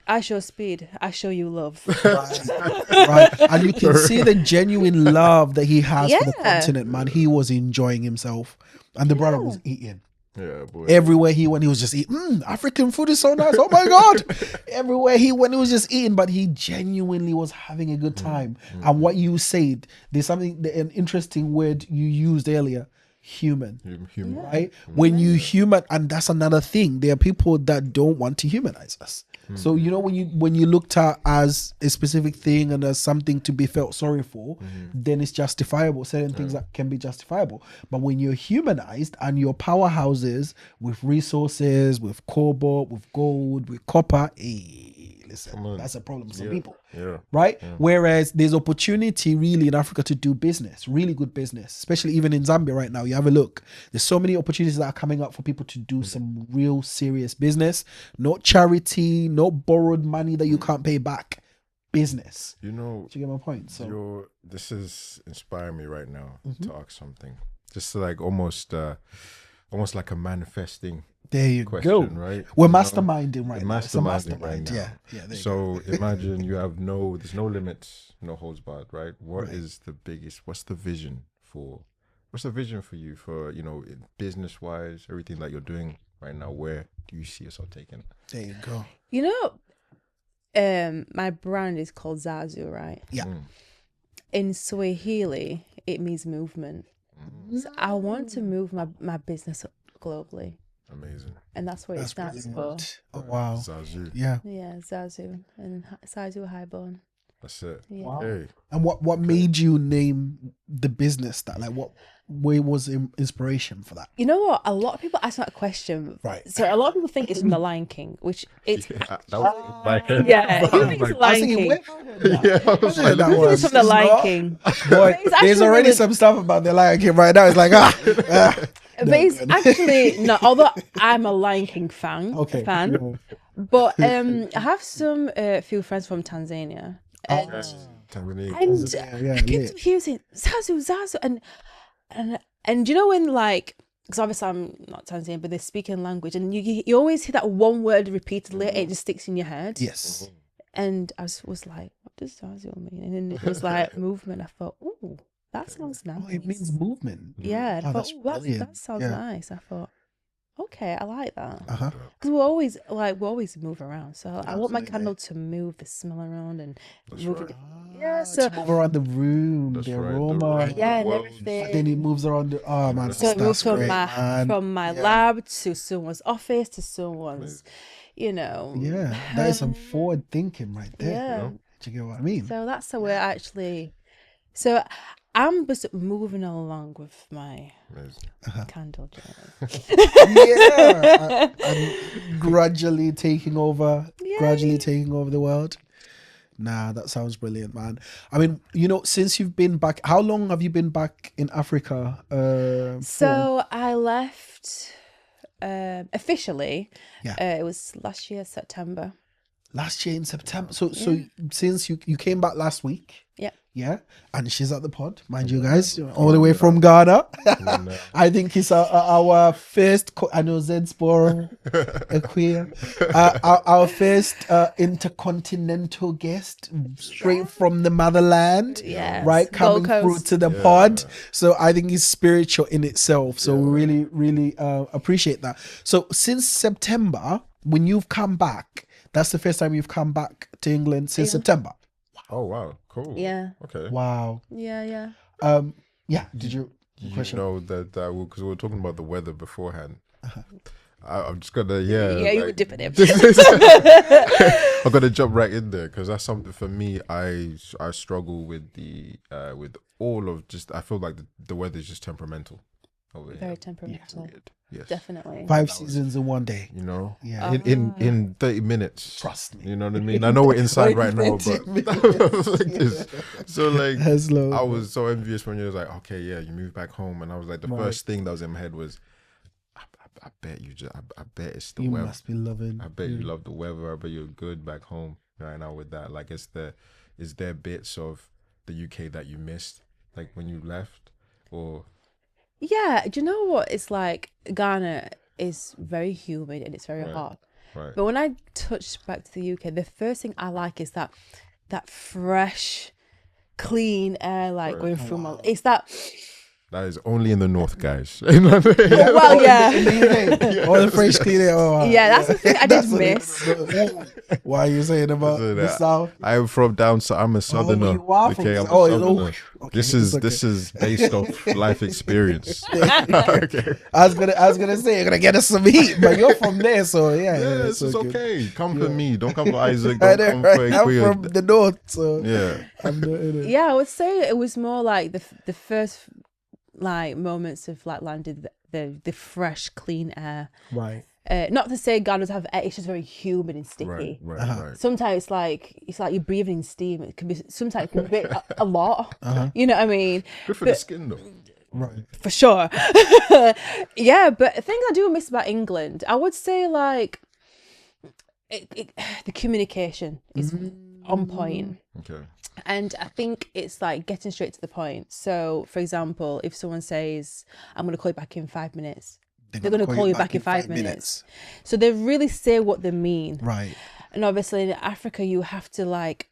I show speed. I show you love. Right. And you can see the genuine love that he has for the continent, man. He was enjoying himself. And the brother was eating. Yeah, boy. Everywhere he went, he was just eating. African food is so nice. Oh my God. Everywhere he went, he was just eating, but he genuinely was having a good time. And what you said, there's an interesting word you used earlier, human. Right? When you human, and that's another thing. There are people that don't want to humanize us. So when you looked at as a specific thing and as something to be felt sorry for, then it's justifiable. Certain things that can be justifiable. But when you're humanized and your powerhouses with resources, with cobalt, with gold, with copper, listen, that's a problem for some people. Right? Whereas there's opportunity really in Africa to do business, really good business, especially even in Zambia right now. You have a look. There's so many opportunities that are coming up for people to do some real serious business, not charity, not borrowed money that you can't pay back. Business. Do you get my point? So this is inspiring me right now to ask something. Just like almost like a manifesting. There you question, go. Right? We're masterminding right now. Masterminding right now. Yeah. So imagine you have there's no limits, no holds barred, right? What's the vision for you for, business wise, everything that you're doing right now? Where do you see yourself taking it? There you go. My brand is called Zazu, right? Yeah. In Swahili, it means movement. So I want to move my business globally. Amazing. And that's what it stands for. Oh, wow. Zazu. Yeah, Zazu. And Zazu Highborn. That's it. Yeah. Wow. Hey. And what made you name the business that? Like, where was inspiration for that? You know what? A lot of people ask that question. Right. So a lot of people think it's from The Lion King, which it's... That was my head. Yeah. Who thinks it's Lion King? It's from The Lion King. Boy, there's already some stuff about The Lion King right now. It's like, But it's actually not. Although I'm a Lion King fan, Yeah. but I have some few friends from Tanzania, and I kept hearing saying Zazu, and you know when like, because obviously I'm not Tanzanian, but they're speaking language, and you always hear that one word repeatedly, and it just sticks in your head. Yes. And I was like, what does Zazu mean? And then it was like movement. I thought, oh, that sounds nice. Oh, it means movement. Yeah. And I thought, brilliant. that sounds nice. I thought, okay, I like that. Uh-huh. Because we always move around. So I want my candle to move the smell around and move it. Yeah, so to move around the room, the aroma. and everything. And then it moves around the man. So it moves from great, my lab to someone's office to someone's, Yeah, that is some forward thinking right there. Yeah. Do you get what I mean? So that's how we're actually. So I'm just moving along with my candle journey. And gradually taking over the world. Nah, that sounds brilliant, man. I mean, since you've been back, how long have you been back in Africa? So I left officially. It was last year, September. Last year in September. So since you came back last week. Yeah, and she's at the pod, mind you guys, all the way from Ghana. I think it's our first. I know Diaspora Akua, our first intercontinental guest, straight from the motherland. Right, coming through to the pod. So I think it's spiritual in itself. So we really, really appreciate that. So since September, when you've come back, that's the first time you've come back to England since September. Oh wow, cool. Yeah. Okay. Wow. Yeah. Did you? You know that because we were talking about the weather beforehand. I'm just gonna you were dipping in. I'm gonna jump right in there because that's something for me. I struggle with with all of just. I feel like the weather is just temperamental over here. Very temperamental. Yes. Definitely. 5 seasons in one day. Yeah. In 30 minutes. Trust me. You know what I mean? I know we're inside right now, but so like I was so envious when you was like, okay, yeah, you moved back home, and I was like, the first thing that was in my head was, I bet you just, I bet it's the weather. You must be loving. I bet you love the weather. I bet you're good back home right now with that. Like, is there bits of the UK that you missed, like when you left, or? Yeah, do you know what? It's like Ghana is very humid and it's very hot. Right. But when I touch back to the UK, the first thing I like is that fresh, clean air, like going through my. It's that. That is only in the north, guys. Well, yeah. Or the fresh clean air. Yeah, that's the thing I did miss. Why are you saying about the south? I am from down south. I'm a southerner. You are from I'm a southerner. This is based off life experience. Okay. I was gonna say you're gonna get us some heat, but you're from there, so yeah. This is okay. Come for me. Don't come for Isaac. Don't come for Akua. I'm from the north, so yeah. I would say it was more like the first like moments of like landing the fresh, clean air. Right. Not to say Ghana doesn't have air, it's just very humid and sticky. Right. Sometimes it's like you're breathing in steam. It can be sometimes it can be a lot. You know what I mean? Good for the skin though. Right. For sure. Yeah, but things I do miss about England, I would say like the communication is on point. Okay. And I think it's like getting straight to the point. So, for example, if someone says, I'm going to call you back in 5 minutes, they're going to call you back in 5 minutes. So they really say what they mean. Right. And obviously in Africa, you have to like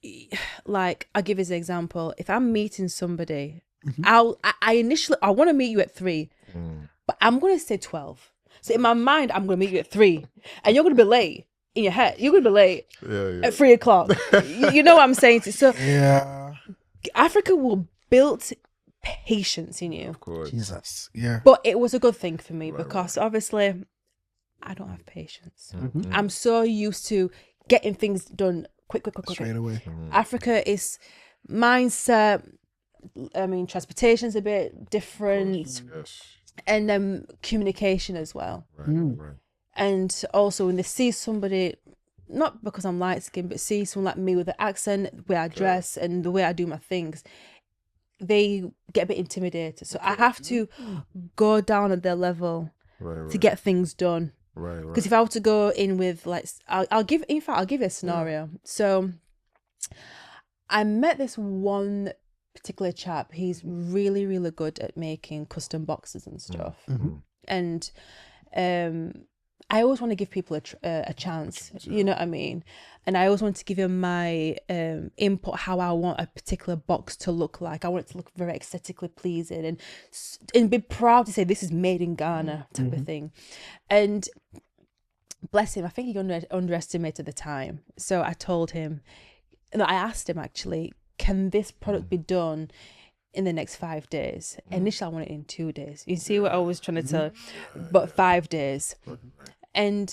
I'll give you an example. If I'm meeting somebody, I initially want to meet you at 3, but I'm going to say 12. So in my mind, I'm going to meet you at 3 and you're going to be late. In your head, you're gonna be late at 3 o'clock. You know what I'm saying? So Africa will build patience in you. Of course. Jesus. Yeah. But it was a good thing for me because obviously I don't have patience. I'm so used to getting things done quick. Straight away. Africa is mindset. I mean, transportation's a bit different, and then communication as well. Right. And also when they see somebody, not because I'm light skinned, but see someone like me with an accent, the way I dress and the way I do my things, they get a bit intimidated. So I have to go down at their level to get things done. Right. Because if I were to go in with like, I'll give you a scenario. So I met this one particular chap. He's really, really good at making custom boxes and stuff. And I always want to give people a chance, you know what I mean? And I always want to give him my input, how I want a particular box to look like. I want it to look very aesthetically pleasing and be proud to say this is made in Ghana type of thing. And bless him, I think he underestimated the time. So I told him, I asked him actually, can this product be done in the next 5 days? Initially, I wanted it in 2 days. You see what I was trying to tell, but 5 days. And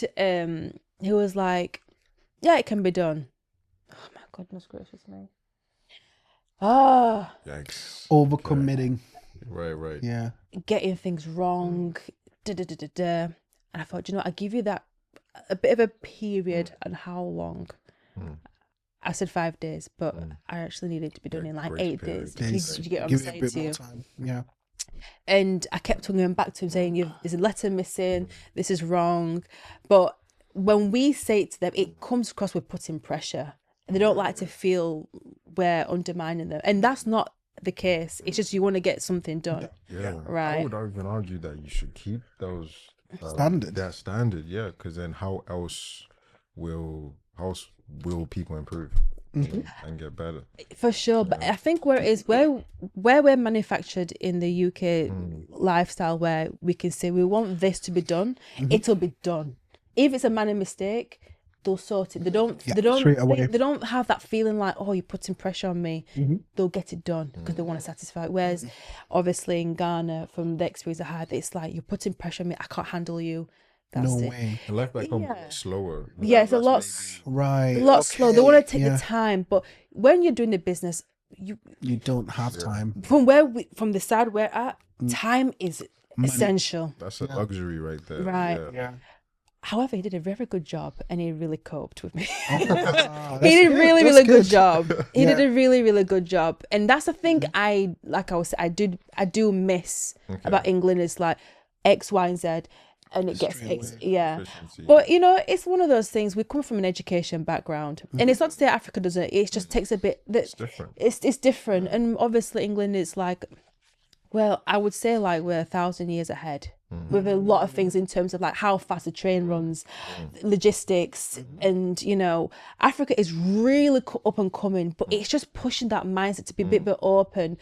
he was like, yeah, it can be done. Oh my goodness gracious me. Yikes. Overcommitting. Right. Yeah. Getting things wrong. And I thought, you know, I'll give you that a bit of a period on how long. I said 5 days, but I actually needed to be done in like 8 days. Did you get what I'm saying to you? Yeah. And I kept going back to him saying, there's a letter missing, this is wrong. But when we say it to them, it comes across with putting pressure. And they don't like to feel we're undermining them. And that's not the case. It's just you want to get something done. Yeah. Right. I would even argue that you should keep those standard. That standard, yeah, because then how else will people improve and get better? For sure. But I think where we're manufactured in the UK lifestyle, where we can say we want this to be done, it'll be done. If it's a minor mistake, they'll sort it. They don't have that feeling like, oh, you're putting pressure on me. They'll get it done because they want to satisfy it. Whereas obviously in Ghana, from the experience I had, it's like, you're putting pressure on me, I can't handle you. That's no it. way. And life back home is slower. Yeah, it's a lot slower. They want to take the time, but when you're doing the business, you don't have time. From the side we're at, time is essential. That's a luxury right there. Right. Yeah. However, he did a very good job, and he really coped with me. He did a really good job. He did a really, really good job, and that's the thing I do miss about England. Is like X, Y, and Z. And it gets but you know, it's one of those things. We come from an education background, and it's not to say Africa doesn't. It just takes a bit. It's different. It's different, and obviously England is like, well, I would say like we're 1,000 years ahead with a lot of things in terms of like how fast the train runs, logistics, and you know, Africa is really up and coming, but it's just pushing that mindset to be a bit more open,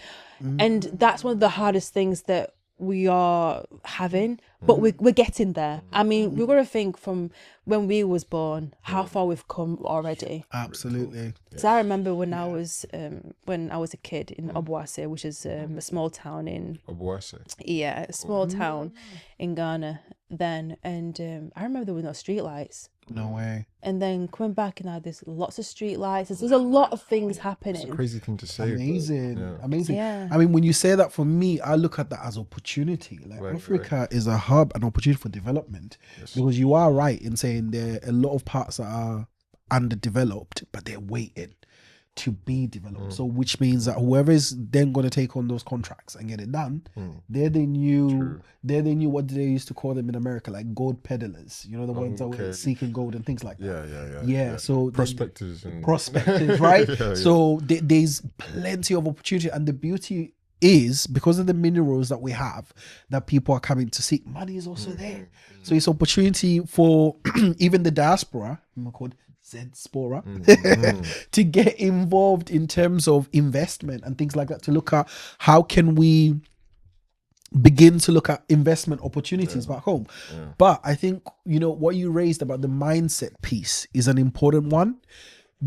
and that's one of the hardest things that we are having, but we're getting there. I mean, we've got to think from when we was born, how far we've come already. Absolutely. So I remember when I was a kid in Obuasi, which is a small town in Obuasi. Yeah, a small town in Ghana then, and I remember there were no street lights. No way. And then coming back and there's lots of street lights. There's a lot of things happening. It's a crazy thing to say. Amazing. Yeah. I mean, when you say that, for me, I look at that as opportunity. Like Africa is a hub, an opportunity for development. Yes. Because you are right in saying there are a lot of parts that are underdeveloped, but they're waiting to be developed. So which means that whoever is then going to take on those contracts and get it done, they're the new what they used to call them in America, like gold peddlers, you know, the ones that were seeking gold and things like that. Yeah. So prospectors, right? So there's plenty of opportunity, and the beauty is because of the minerals that we have that people are coming to seek, money is also there. So it's opportunity for even the diaspora, called Diaspora, to get involved in terms of investment and things like that, to look at how can we begin to look at investment opportunities back home. But I think, you know, what you raised about the mindset piece is an important one.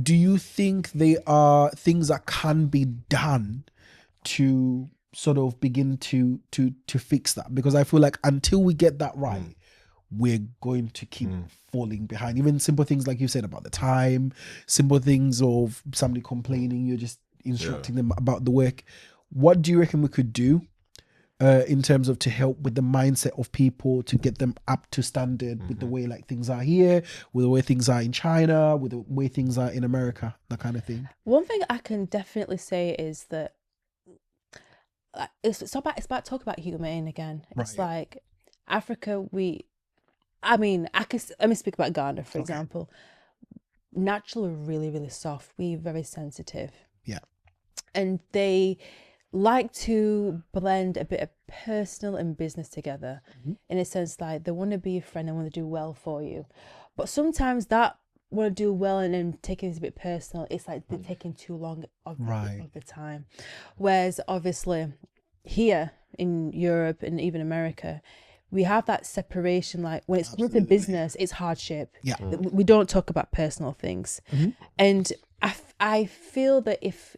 Do you think they are things that can be done to sort of begin to fix that? Because I feel like until we get that right, we're going to keep falling behind. Even simple things like you said about the time, simple things of somebody complaining, you're just instructing them about the work. What do you reckon we could do in terms of to help with the mindset of people, to get them up to standard with the way like things are here, with the way things are in China, with the way things are in America, that kind of thing? One thing I can definitely say is that it's about talk about humane again. It's Right. like Africa. Let me speak about Ghana, for example. Naturally, we're really, really soft. We're very sensitive. Yeah. And they like to blend a bit of personal and business together, in a sense, like they want to be your friend and want to do well for you. But sometimes that want to do well and then taking it a bit personal, it's like they're taking too long of the time. Whereas obviously here in Europe and even America, we have that separation. Like when it's coming to business, it's hardship. Yeah. We don't talk about personal things. And I feel that if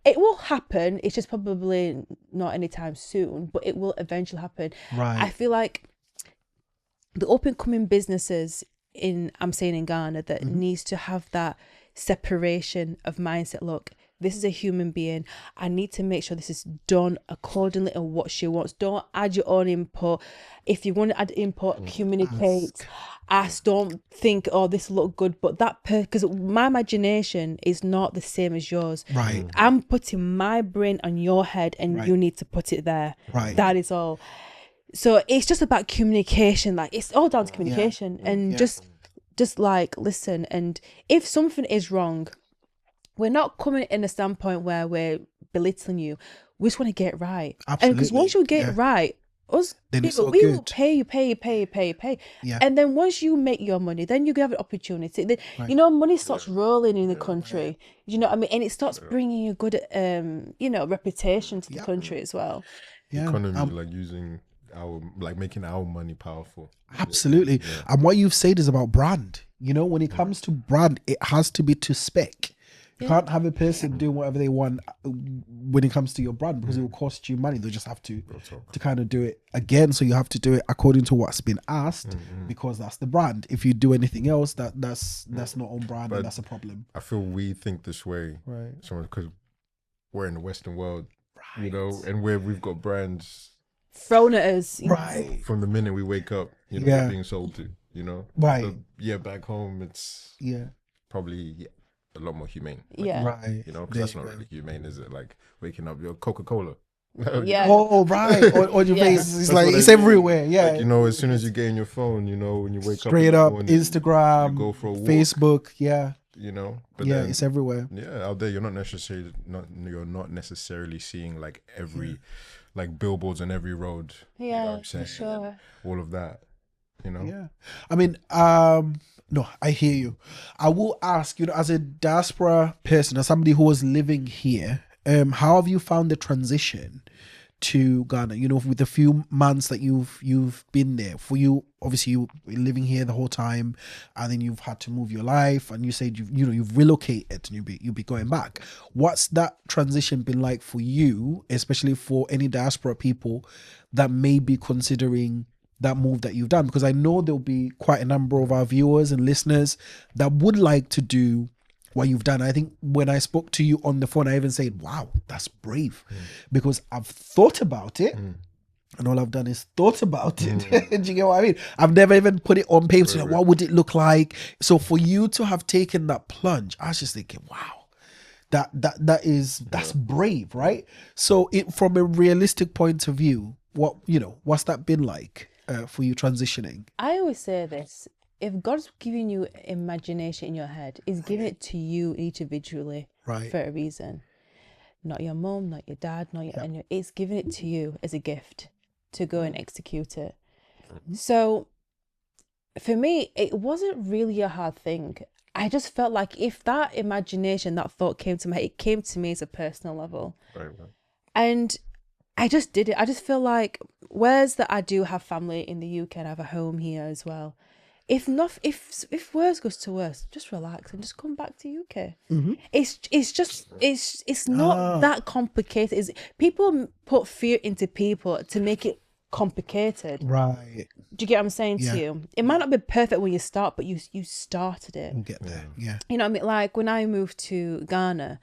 it will happen, it's just probably not anytime soon, but it will eventually happen. Right. I feel like the up and coming businesses in Ghana that needs to have that separation of mindset. Look, this is a human being. I need to make sure this is done accordingly and what she wants. Don't add your own input. If you want to add input, communicate. Ask. Don't think, oh, this look good, but because my imagination is not the same as yours. Right. I'm putting my brain on your head, and you need to put it there. Right. That is all. So it's just about communication. Like it's all down to communication, and just like listen. And if something is wrong, we're not coming in a standpoint where we're belittling you. We just want to get it right. Absolutely. And because once you get it right, us Then people, it's we all will good. pay you. Yeah. And then once you make your money, then you have an opportunity. Then, money starts rolling in the country. You know what I mean? And it starts bringing a good, reputation to the country as well. Yeah. Economy, like using making our money powerful. Absolutely. And what you've said is about brand. When it comes to brand, it has to be to spec. You can't have a person doing whatever they want when it comes to your brand, because it will cost you money. They'll just have to kind of do it again. So you have to do it according to what's been asked, because that's the brand. If you do anything else, that's not on brand, But and that's a problem. I feel we think this way, Right. because we're in the Western world, and we've got brands Thrown at us. Right. from the minute we wake up, Yeah. being sold to, Right. So, back home it's probably a lot more humane. Yeah. Right. Because that's not really humane, is it? Like waking up, your Coca-Cola. Yeah. Oh, right. on your Yeah. face. It's That's like, what it's I mean. everywhere. Yeah. Like, as soon as you get in your phone, when you wake Straight up up, in the morning, Instagram, you go for a walk, Facebook. Yeah. But Yeah. then, It's everywhere. out there you're not necessarily seeing like every like billboards on every road. Yeah, I'm saying? for sure. All of that. Yeah. I mean, no, I hear you. I will ask, as a diaspora person, as somebody who was living here, how have you found the transition to Ghana? With the few months that you've been there. For you, obviously, you were living here the whole time, and then you've had to move your life, and you said you've relocated, and you'll be going back. What's that transition been like for you, especially for any diaspora people that may be considering that move that you've done? Because I know there'll be quite a number of our viewers and listeners that would like to do what you've done. I think when I spoke to you on the phone, I even said, wow, that's brave, because I've thought about it, and all I've done is thought about it. Do you get what I mean? I've never even put it on paper. Like, what would it look like? So for you to have taken that plunge, I was just thinking, wow, that's brave, right? So from a realistic point of view, what's that been like for you transitioning? I always say this: if God's giving you imagination in your head, He's giving it to you individually, Right. for a reason. Not your mom, not your dad, not your it's giving it to you as a gift to go and execute it. So for me, it wasn't really a hard thing. I just felt like if that imagination, that thought came to me, it came to me as a personal level. Right. And I just did it. I just feel like, whereas that I do have family in the UK and I have a home here as well. If worse goes to worse, just relax and just come back to UK. It's not that complicated. People put fear into people to make it complicated. Right. Do you get what I'm saying to you? It might not be perfect when you start, but you started it. We'll get there. Yeah. You know what I mean? Like when I moved to Ghana,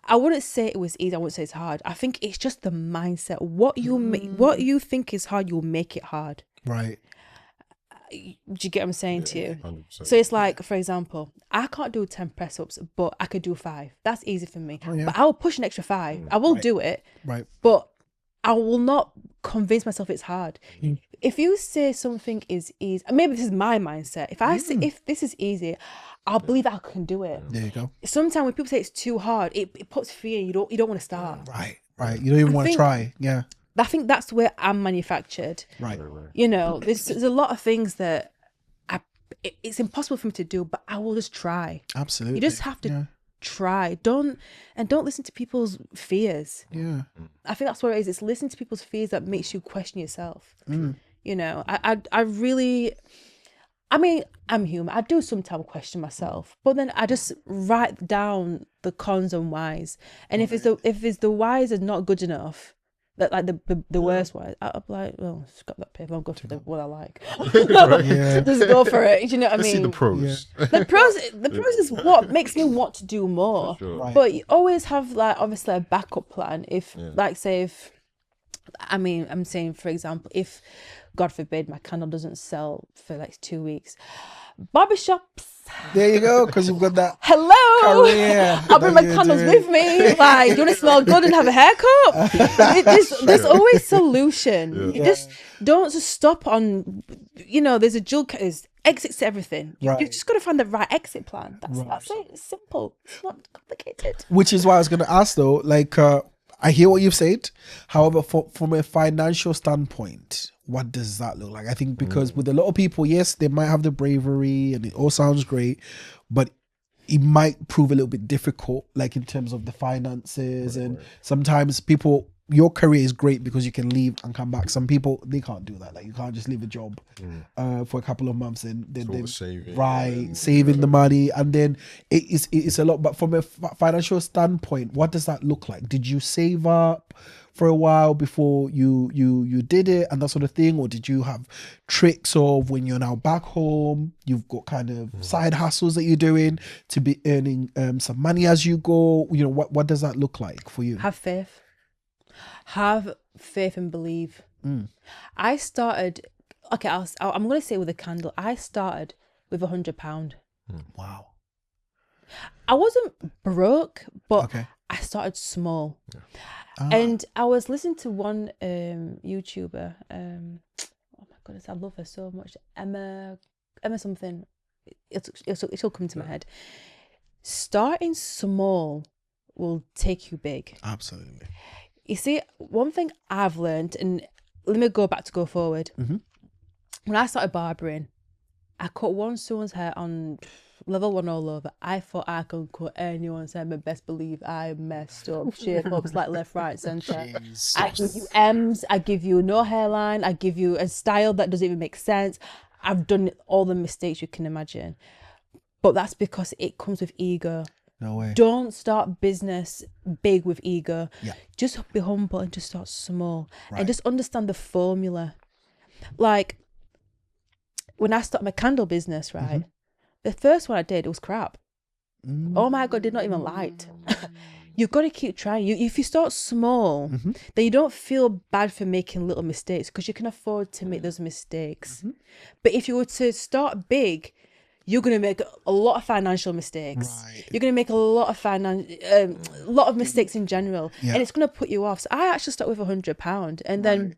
I wouldn't say it was easy. I wouldn't say it's hard. I think it's just the mindset. What you think is hard, you'll make it hard. Right. Do you get what I'm saying to you? 100%. So it's like, for example, I can't do 10 press-ups, but I could do 5. That's easy for me. Oh, yeah. But I will push an extra 5. I will do it. Right. But I will not convince myself it's hard. If you say something is easy, maybe this is my mindset. If I say if this is easy, I'll believe I can do it. There you go. Sometimes when people say it's too hard, it puts fear. You don't want to start. Right. You don't even want to try. Yeah. I think that's where I'm manufactured. Right. You know, there's a lot of things that it's impossible for me to do, but I will just try. Absolutely. You just have to try. Don't listen to people's fears. Yeah. I think that's what it is. It's listening to people's fears that makes you question yourself. You know, I really, I mean, I'm human. I do sometimes question myself, but then I just write down the cons and whys. And if it's the whys are not good enough, that like the worst whys, I'm like, well, scrap that paper. I'll go for the one I like. Just go for it. You know what I mean? See the pros. The pros is what makes me want to do more. Sure. Right. But you always have like obviously a backup plan. If like say if I'm saying for example, if God forbid my candle doesn't sell for like 2 weeks, barbershops. There you go, because you've got that Hello. career. I'll bring my candles with me. Like, you want to smell good and have a haircut? There's always solution. You just don't just stop on, you know, there's exits to everything. Right. You've just got to find the right exit plan. That's it. It's simple. It's not complicated. Which is why I was going to ask though, like, I hear what you've said. However, from a financial standpoint, what does that look like? I think because with a lot of people, yes, they might have the bravery and it all sounds great, but it might prove a little bit difficult, like in terms of the finances. And sometimes people, your career is great because you can leave and come back. Some people, they can't do that. Like you can't just leave a job for a couple of months and then saving the money. And then it's a lot. But from a financial standpoint, what does that look like? Did you save up for a while before you did it and that sort of thing? Or did you have tricks of when you're now back home, you've got kind of side hustles that you're doing to be earning some money as you go? You know, what does that look like for you? Have faith and believe. I started, okay, I'm going to say with a candle, I started with £100. Wow. I wasn't broke, but I started small. And I was listening to one YouTuber, oh my goodness, I love her so much, Emma something, it'll come to my head. Starting small will take you big. Absolutely. You see, one thing I've learned, and let me go forward. When I started barbering, I cut someone's hair on level 1 all over. I thought I could cut anyone's hair, but best believe I messed up, shape ups like left, right, centre. I give you M's, I give you no hairline, I give you a style that doesn't even make sense. I've done all the mistakes you can imagine. But that's because it comes with ego. No way. Don't start business big with ego. Yeah. Just be humble and just start small. And just understand the formula. Like, when I started my candle business, right? The first one I did, it was crap. Oh my God, did not even light. You've got to keep trying. If you start small, then you don't feel bad for making little mistakes because you can afford to make those mistakes. But if you were to start big, you're going to make a lot of financial mistakes. You're going to make a lot of mistakes in general. And it's going to put you off. So I actually started with £100. And then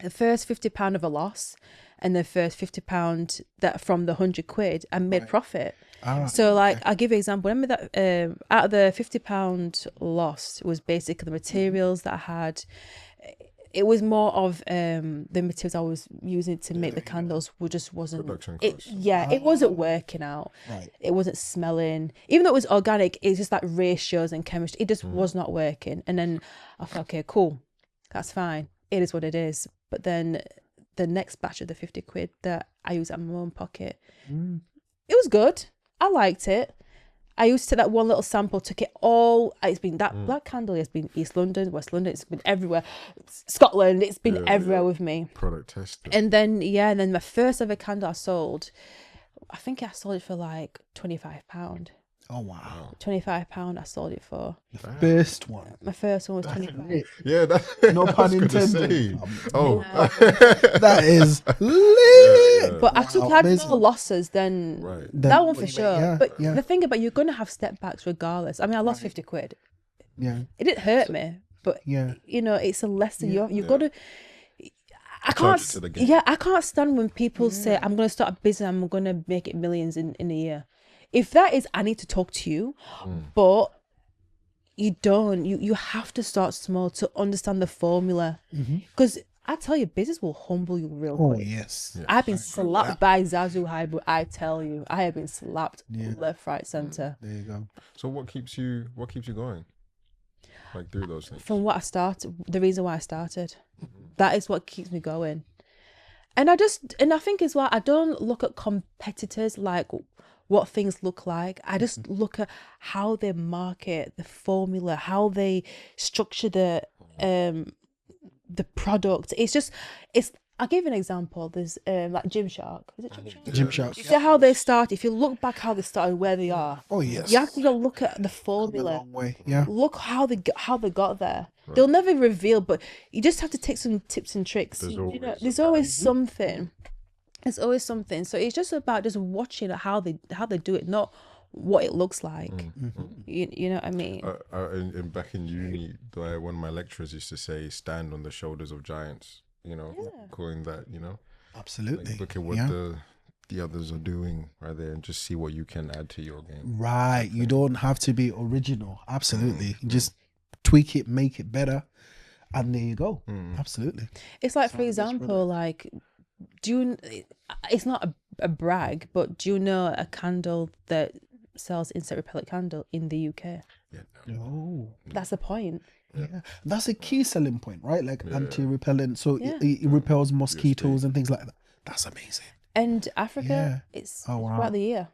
the first £50 of a loss and the first £50 that from the £100, I made profit. So like, I'll give you an example. Remember that out of the £50 loss was basically the materials that I had. It was more of the materials I was using to make the candles wasn't it wasn't working out. It wasn't smelling, even though it was organic. It's just like ratios and chemistry, it just was not working. And then I thought, okay, cool, that's fine, it is what it is. But then the next batch of the £50 that I used out of my own pocket, it was good, I liked it. I used to take that one little sample, took it all. It's been that black candle. It's been East London, West London. It's been everywhere. Scotland. It's been everywhere with me. Product testing. And then my first ever candle I sold, I think I sold it for like £25. Oh wow! £25 I sold it for. The first one. My first one was 25. No pun intended. That is lit. But I took had more losses than that one for sure. But the thing about, you're gonna have step backs regardless. I mean, I lost £50. Yeah. It didn't hurt me. but you know, it's a lesson. You've got to. I Charge it to the game. I can't stand when people say I'm going to start a business, I'm going to make it millions in a year. If that is, I need to talk to you, but you don't. You have to start small to understand the formula, because I tell you, business will humble you real quick. Oh yes. I've been slapped by Zazu Haibu. I tell you, I have been slapped left, right, center. There you go. So what keeps you going? Like through those things? From what I started, the reason why I started, that is what keeps me going. And I think as well, I don't look at competitors like what things look like. I just look at how they market, the formula, how they structure the product. I'll give you an example. There's like Gymshark. Is it Gymshark? Gymshark. You see how they start. If you look back how they started, where they are. Oh yes. You have to go look at the Come a formula. long way. Yeah. Look how they got there. Right. They'll never reveal, but you just have to take some tips and tricks. There's always something. There's always something. So it's just about just watching how they do it, not what it looks like. You know what I mean? Back in uni, one of my lecturers used to say, "Stand on the shoulders of giants." You know, calling that, Absolutely. like, look at what the others are doing right there and just see what you can add to your game. Right. You don't have to be original. Absolutely. Just tweak it, make it better, and there you go. Absolutely. It's like, for example, like, it's not a brag, but do you know a candle that sells insect repellent candle in the UK? Yeah. No. That's the point. Yeah, that's a key selling point, right? Like anti-repellent, so it repels mosquitoes and things like that. That's amazing. And Africa, it's throughout the year.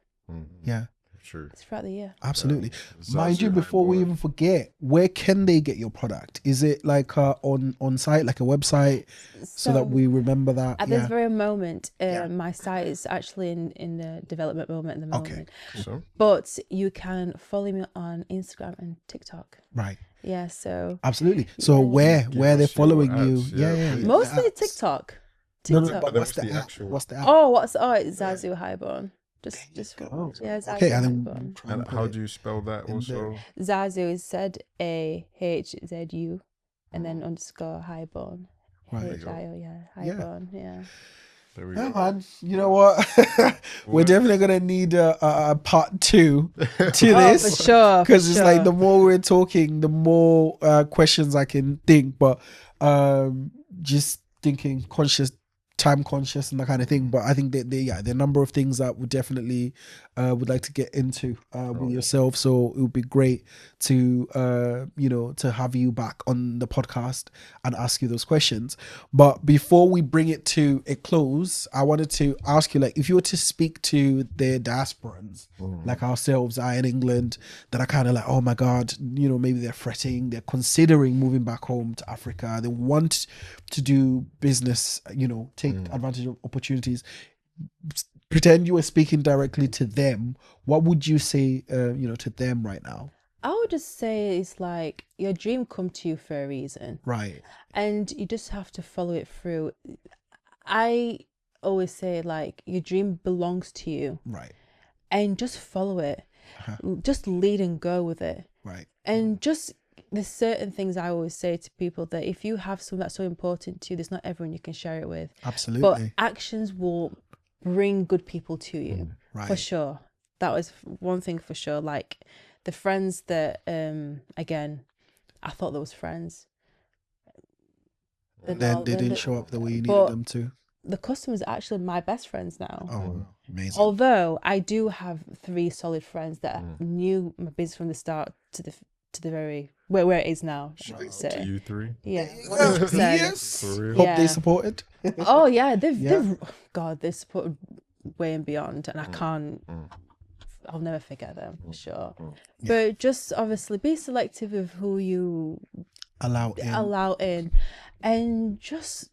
Yeah, True. It's throughout the year. Absolutely. Mind you, before we even forget, where can they get your product? Is it like on site, like a website, so that we remember that? At this very moment, my site is actually in the development moment at the moment. Okay. So? But you can follow me on Instagram and TikTok. Right. Yeah, so absolutely. So where they're following you? Yeah. Mostly TikTok. No, but what's the app? What's the app? It's Zazu Highborn. Just Zazu okay. Highborn. And how do you spell that also? Zazu is ZAHZU and then underscore Highborn. Right. Highborn. Yeah. There we go. Man, you know what? We're definitely gonna need a part 2 to this, for sure. Because it's like the more we're talking, the more questions I can think. But just thinking time conscious and that kind of thing. But I think that there are a number of things that we definitely would like to get into with yourself. So it would be great to to have you back on the podcast and ask you those questions. But before we bring it to a close, I wanted to ask you, like, if you were to speak to the diasporans like ourselves are in England that are kind of like, oh my God, maybe they're fretting, they're considering moving back home to Africa, they want to do business, take advantage of opportunities. Pretend you were speaking directly to them. What would you say, to them right now? I would just say it's like your dream come to you for a reason. Right. And you just have to follow it through. I always say, like, your dream belongs to you. Right. And just follow it. Just lead and go with it. Right. And just, there's certain things I always say to people that if you have something that's so important to you, there's not everyone you can share it with. Absolutely. But actions will bring good people to you. Right. For sure. That was one thing for sure. Like, the friends that, again, I thought there was friends. They didn't show up the way you needed them to. The customers are actually my best friends now. Oh, amazing. Although I do have 3 solid friends that knew my business from the start to the very where it is now. To you 3? Yeah. 100%. Yes. Hope they supported. Oh yeah, they've supported way and beyond, and I can't. I'll never forget them for sure. But just obviously be selective of who you allow in, and just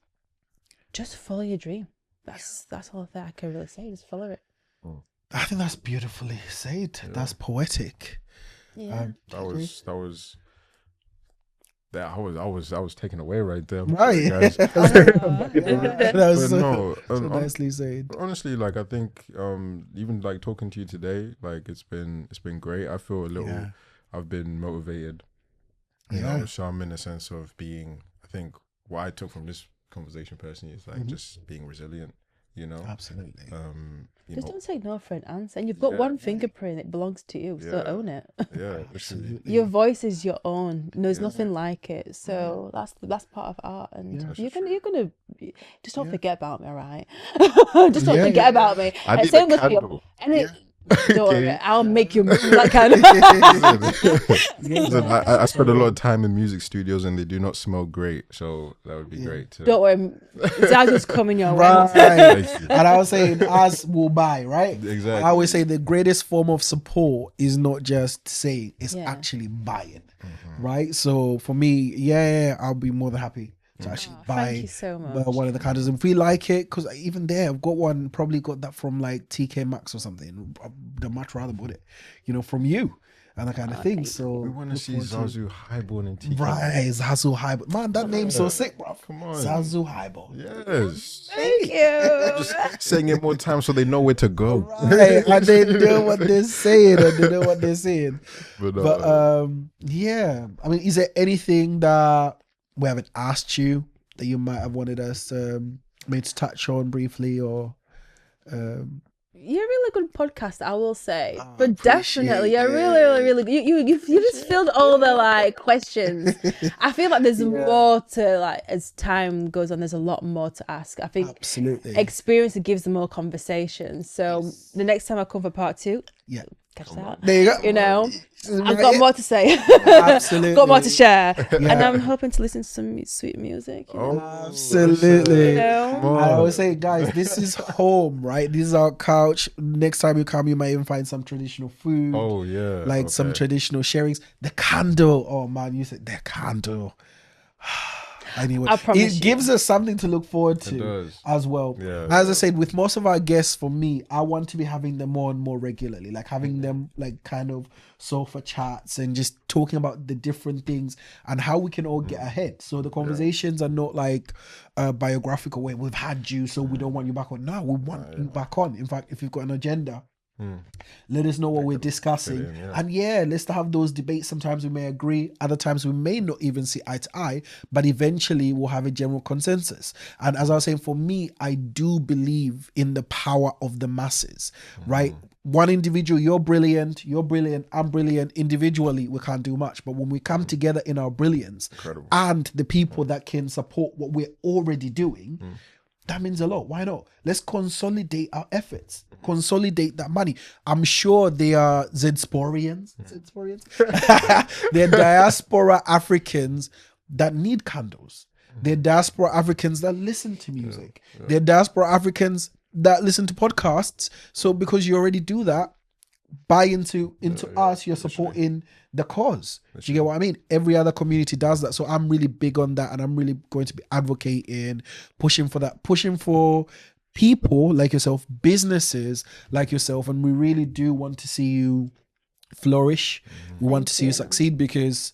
follow your dream. That's all that I can really say. Just follow it. I think that's beautifully said. Yeah. That's poetic. Yeah. I was taken away right there. Right. That was so nicely said. Honestly, like, I think even like talking to you today, like, it's been great. I feel a little I've been motivated You know, so I'm in a sense of being, I think what I took from this conversation personally is like just being resilient, you know? Absolutely. Just don't say no for an answer. And you've got one fingerprint, it belongs to you, so own it. Yeah, absolutely. Your voice is your own. There's nothing like it. So that's part of art. And you're gonna just don't forget about me, all right? Just don't forget about me. I need a candle. Don't worry, I'll make you move that kind of. Listen, I spend a lot of time in music studios and they do not smell great, so that would be great too. Don't worry, Zazu's coming your way. Right. And I was saying, as will buy, right? Exactly. I always say the greatest form of support is not just saying, it's actually buying, right? So for me, I'll be more than happy to actually buy thank you so much. one of the candles. And if we like it, because even there, I've got one, probably got that from like TK Maxx or something. I'd much rather bought it, from you. And that kind of thing. So we want to see Zazu Highball and TK. Right, Zazu Highball. Man, that name's so sick, bro. Come on. Zazu Highball. Yes. Thank you. Just saying it more time so they know where to go. Right. And they know what they're saying. But yeah. I mean, is there anything that we haven't asked you that you might have wanted us maybe to touch on briefly, or You're a really good podcast, I will say. But definitely, you're really good. You just filled all the questions. I feel like there's more to as time goes on. There's a lot more to ask. I think absolutely experience gives them more conversation. So the next time I come for part 2, catch that. There you go. I've got more to say. Absolutely. Got more to share. And I'm hoping to listen to some sweet music. Absolutely. I I always say, guys, this is home, right? This is our couch. Next time you come, you might even find some traditional food. Oh, yeah. Some traditional sharings. The candle. Oh, man, you said the candle. Anyway, it gives us something to look forward to as well. Yeah. As I said, with most of our guests, for me, I want to be having them more and more regularly, having them kind of sofa chats and just talking about the different things and how we can all get ahead. So the conversations are not biographical where we've had you, so we don't want you back on. No, we want you back on. In fact, if you've got an agenda, let us know what we're discussing. And let's have those debates. Sometimes we may agree, other times we may not even see eye to eye, but eventually we'll have a general consensus. And as I was saying, for me, I do believe in the power of the masses, right? One individual, you're brilliant, I'm brilliant. Individually, we can't do much. But when we come together in our brilliance and the people that can support what we're already doing, that means a lot. Why not? Let's consolidate our efforts, consolidate that money. I'm sure there are Zedsporians. There are diaspora Africans that need candles. There are diaspora Africans that listen to music. There are diaspora Africans that listen to podcasts. So because you already do that, buy into us, you're supporting the cause. Do you get what I mean? Every other community does that. So I'm really big on that, and I'm really going to be advocating, pushing for that, pushing for people like yourself, businesses like yourself, and we really do want to see you flourish. We want to see you succeed, because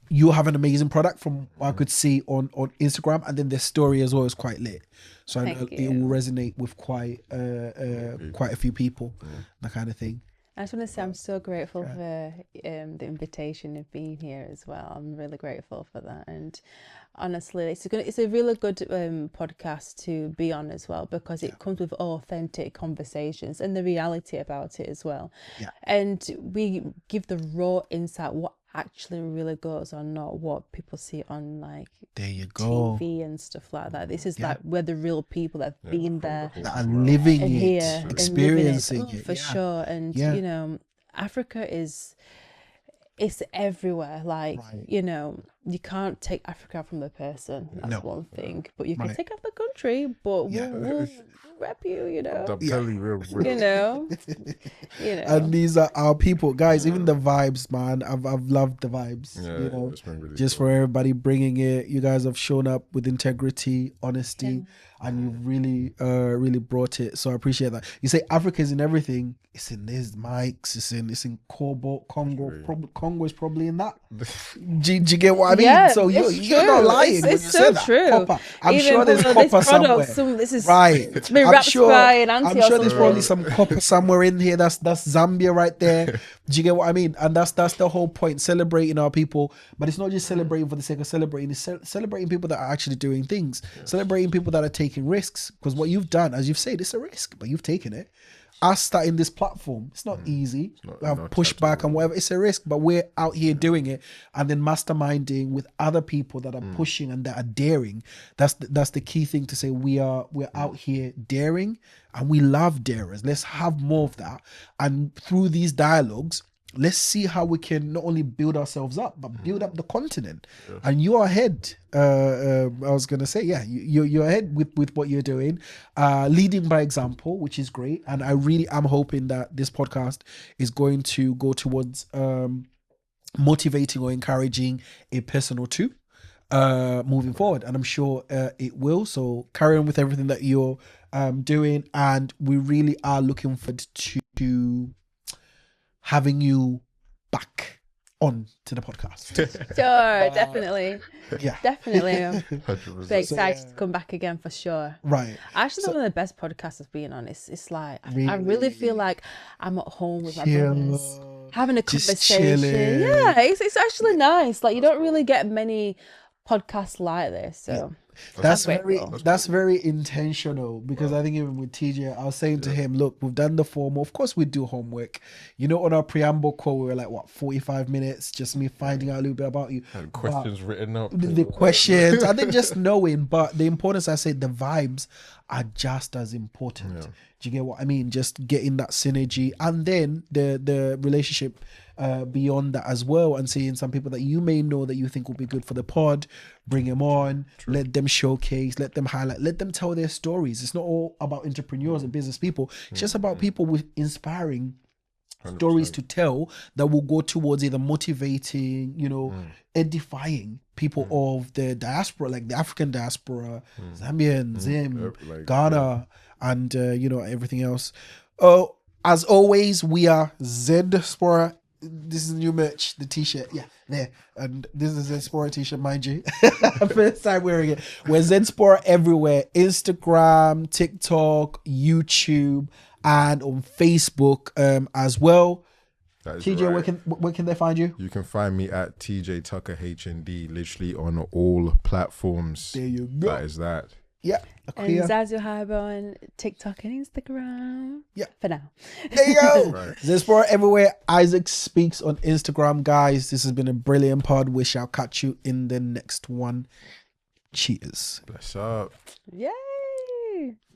you have an amazing product from what I could see on Instagram, and then the story as well is quite lit. So I know it will resonate with quite a few people, that kind of thing. I just want to say I'm so grateful for the invitation of being here as well. I'm really grateful for that, and honestly, it's a really good podcast to be on as well, because it comes with authentic conversations and the reality about it as well. And we give the raw insight what actually really goes on, not what people see on there you go TV and stuff like that. This is we're the real people that have been there, that are living it, here, experiencing it, for sure. And Africa it's everywhere. You can't take Africa from the person. That's one thing, but you can take out the country. But we'll rep you. And these are our people, guys. Even the vibes, man. I've loved the vibes. It's been really just cool. for everybody bringing it. You guys have shown up with integrity, honesty, and you've really brought it. So I appreciate that. You say Africa is in everything. It's in these mics. It's in Congo. Congo is probably in that. Do you get what I mean? Yeah, So it's you're true. not lying when It's you so say that. true. Copper. I'm Even sure there's for copper this product, somewhere. this is Right. been I'm wrapped sure, by an auntie I'm or sure there's something. probably some copper somewhere in here. That's Zambia right there. Do you get what I mean? And that's the whole point. Celebrating our people, but it's not just celebrating for the sake of celebrating. It's celebrating people that are actually doing things. Celebrating people that are taking risks. Because what you've done, as you've said, it's a risk, but you've taken it. Us starting this platform, it's not easy. We have pushback and whatever. It's a risk, but we're out here doing it, and then masterminding with other people that are pushing and that are daring. That's the key thing to say. We're out here daring, and we love darers. Let's have more of that, and through these dialogues, let's see how we can not only build ourselves up, but build up the continent. And you are ahead. I was gonna say, yeah, you're ahead with what you're doing, leading by example, which is great. And I really am hoping that this podcast is going to go towards motivating or encouraging a person or two moving forward, and I'm sure it will. So carry on with everything that you're doing, and we really are looking forward to having you back on to the podcast. Sure, definitely. Yeah. Definitely. I'm 100%. very excited to come back again for sure. Right. Actually, one of the best podcasts I've been on. It's like I Really? really feel like I'm at home with my Chill, brothers, having a just conversation. chilling. Yeah, it's actually nice. Like you don't really get many podcasts like this. So That's I'm very grateful. very intentional, because I think even with TJ, I was saying to him, look, we've done the formal. Of course, we do homework. You know, on our preamble call, we were like, what, 45 minutes, just me finding out a little bit about you. Had questions written up. The questions, I think just knowing, but the importance, I say, the vibes are just as important. Do you get what I mean? Just getting that synergy, and then the relationship beyond that as well, and seeing some people that you may know that you think will be good for the pod, bring them on, let them showcase, let them highlight, let them tell their stories. It's not all about entrepreneurs and business people. It's just about people with inspiring 100%. stories to tell that will go towards either motivating, edifying people of the diaspora, like the African diaspora, Zambian, Zim, Ghana, and everything else. Oh, as always, we are Diaspora. This is new merch, the t-shirt, yeah, there, and this is a Diaspora t-shirt, mind you. First time wearing it. We're Diaspora everywhere: Instagram, TikTok, YouTube, and on Facebook as well. TJ, right. where can they find you? You can find me at TJ Tucker HND, literally on all platforms. There you go. That is that. Yeah. And Zazio Haibo on TikTok and Instagram. Yeah. For now. There you go. Right. Diaspora everywhere. Isaac Speaks on Instagram, guys. This has been a brilliant pod. We shall catch you in the next one. Cheers. Bless up. Yay.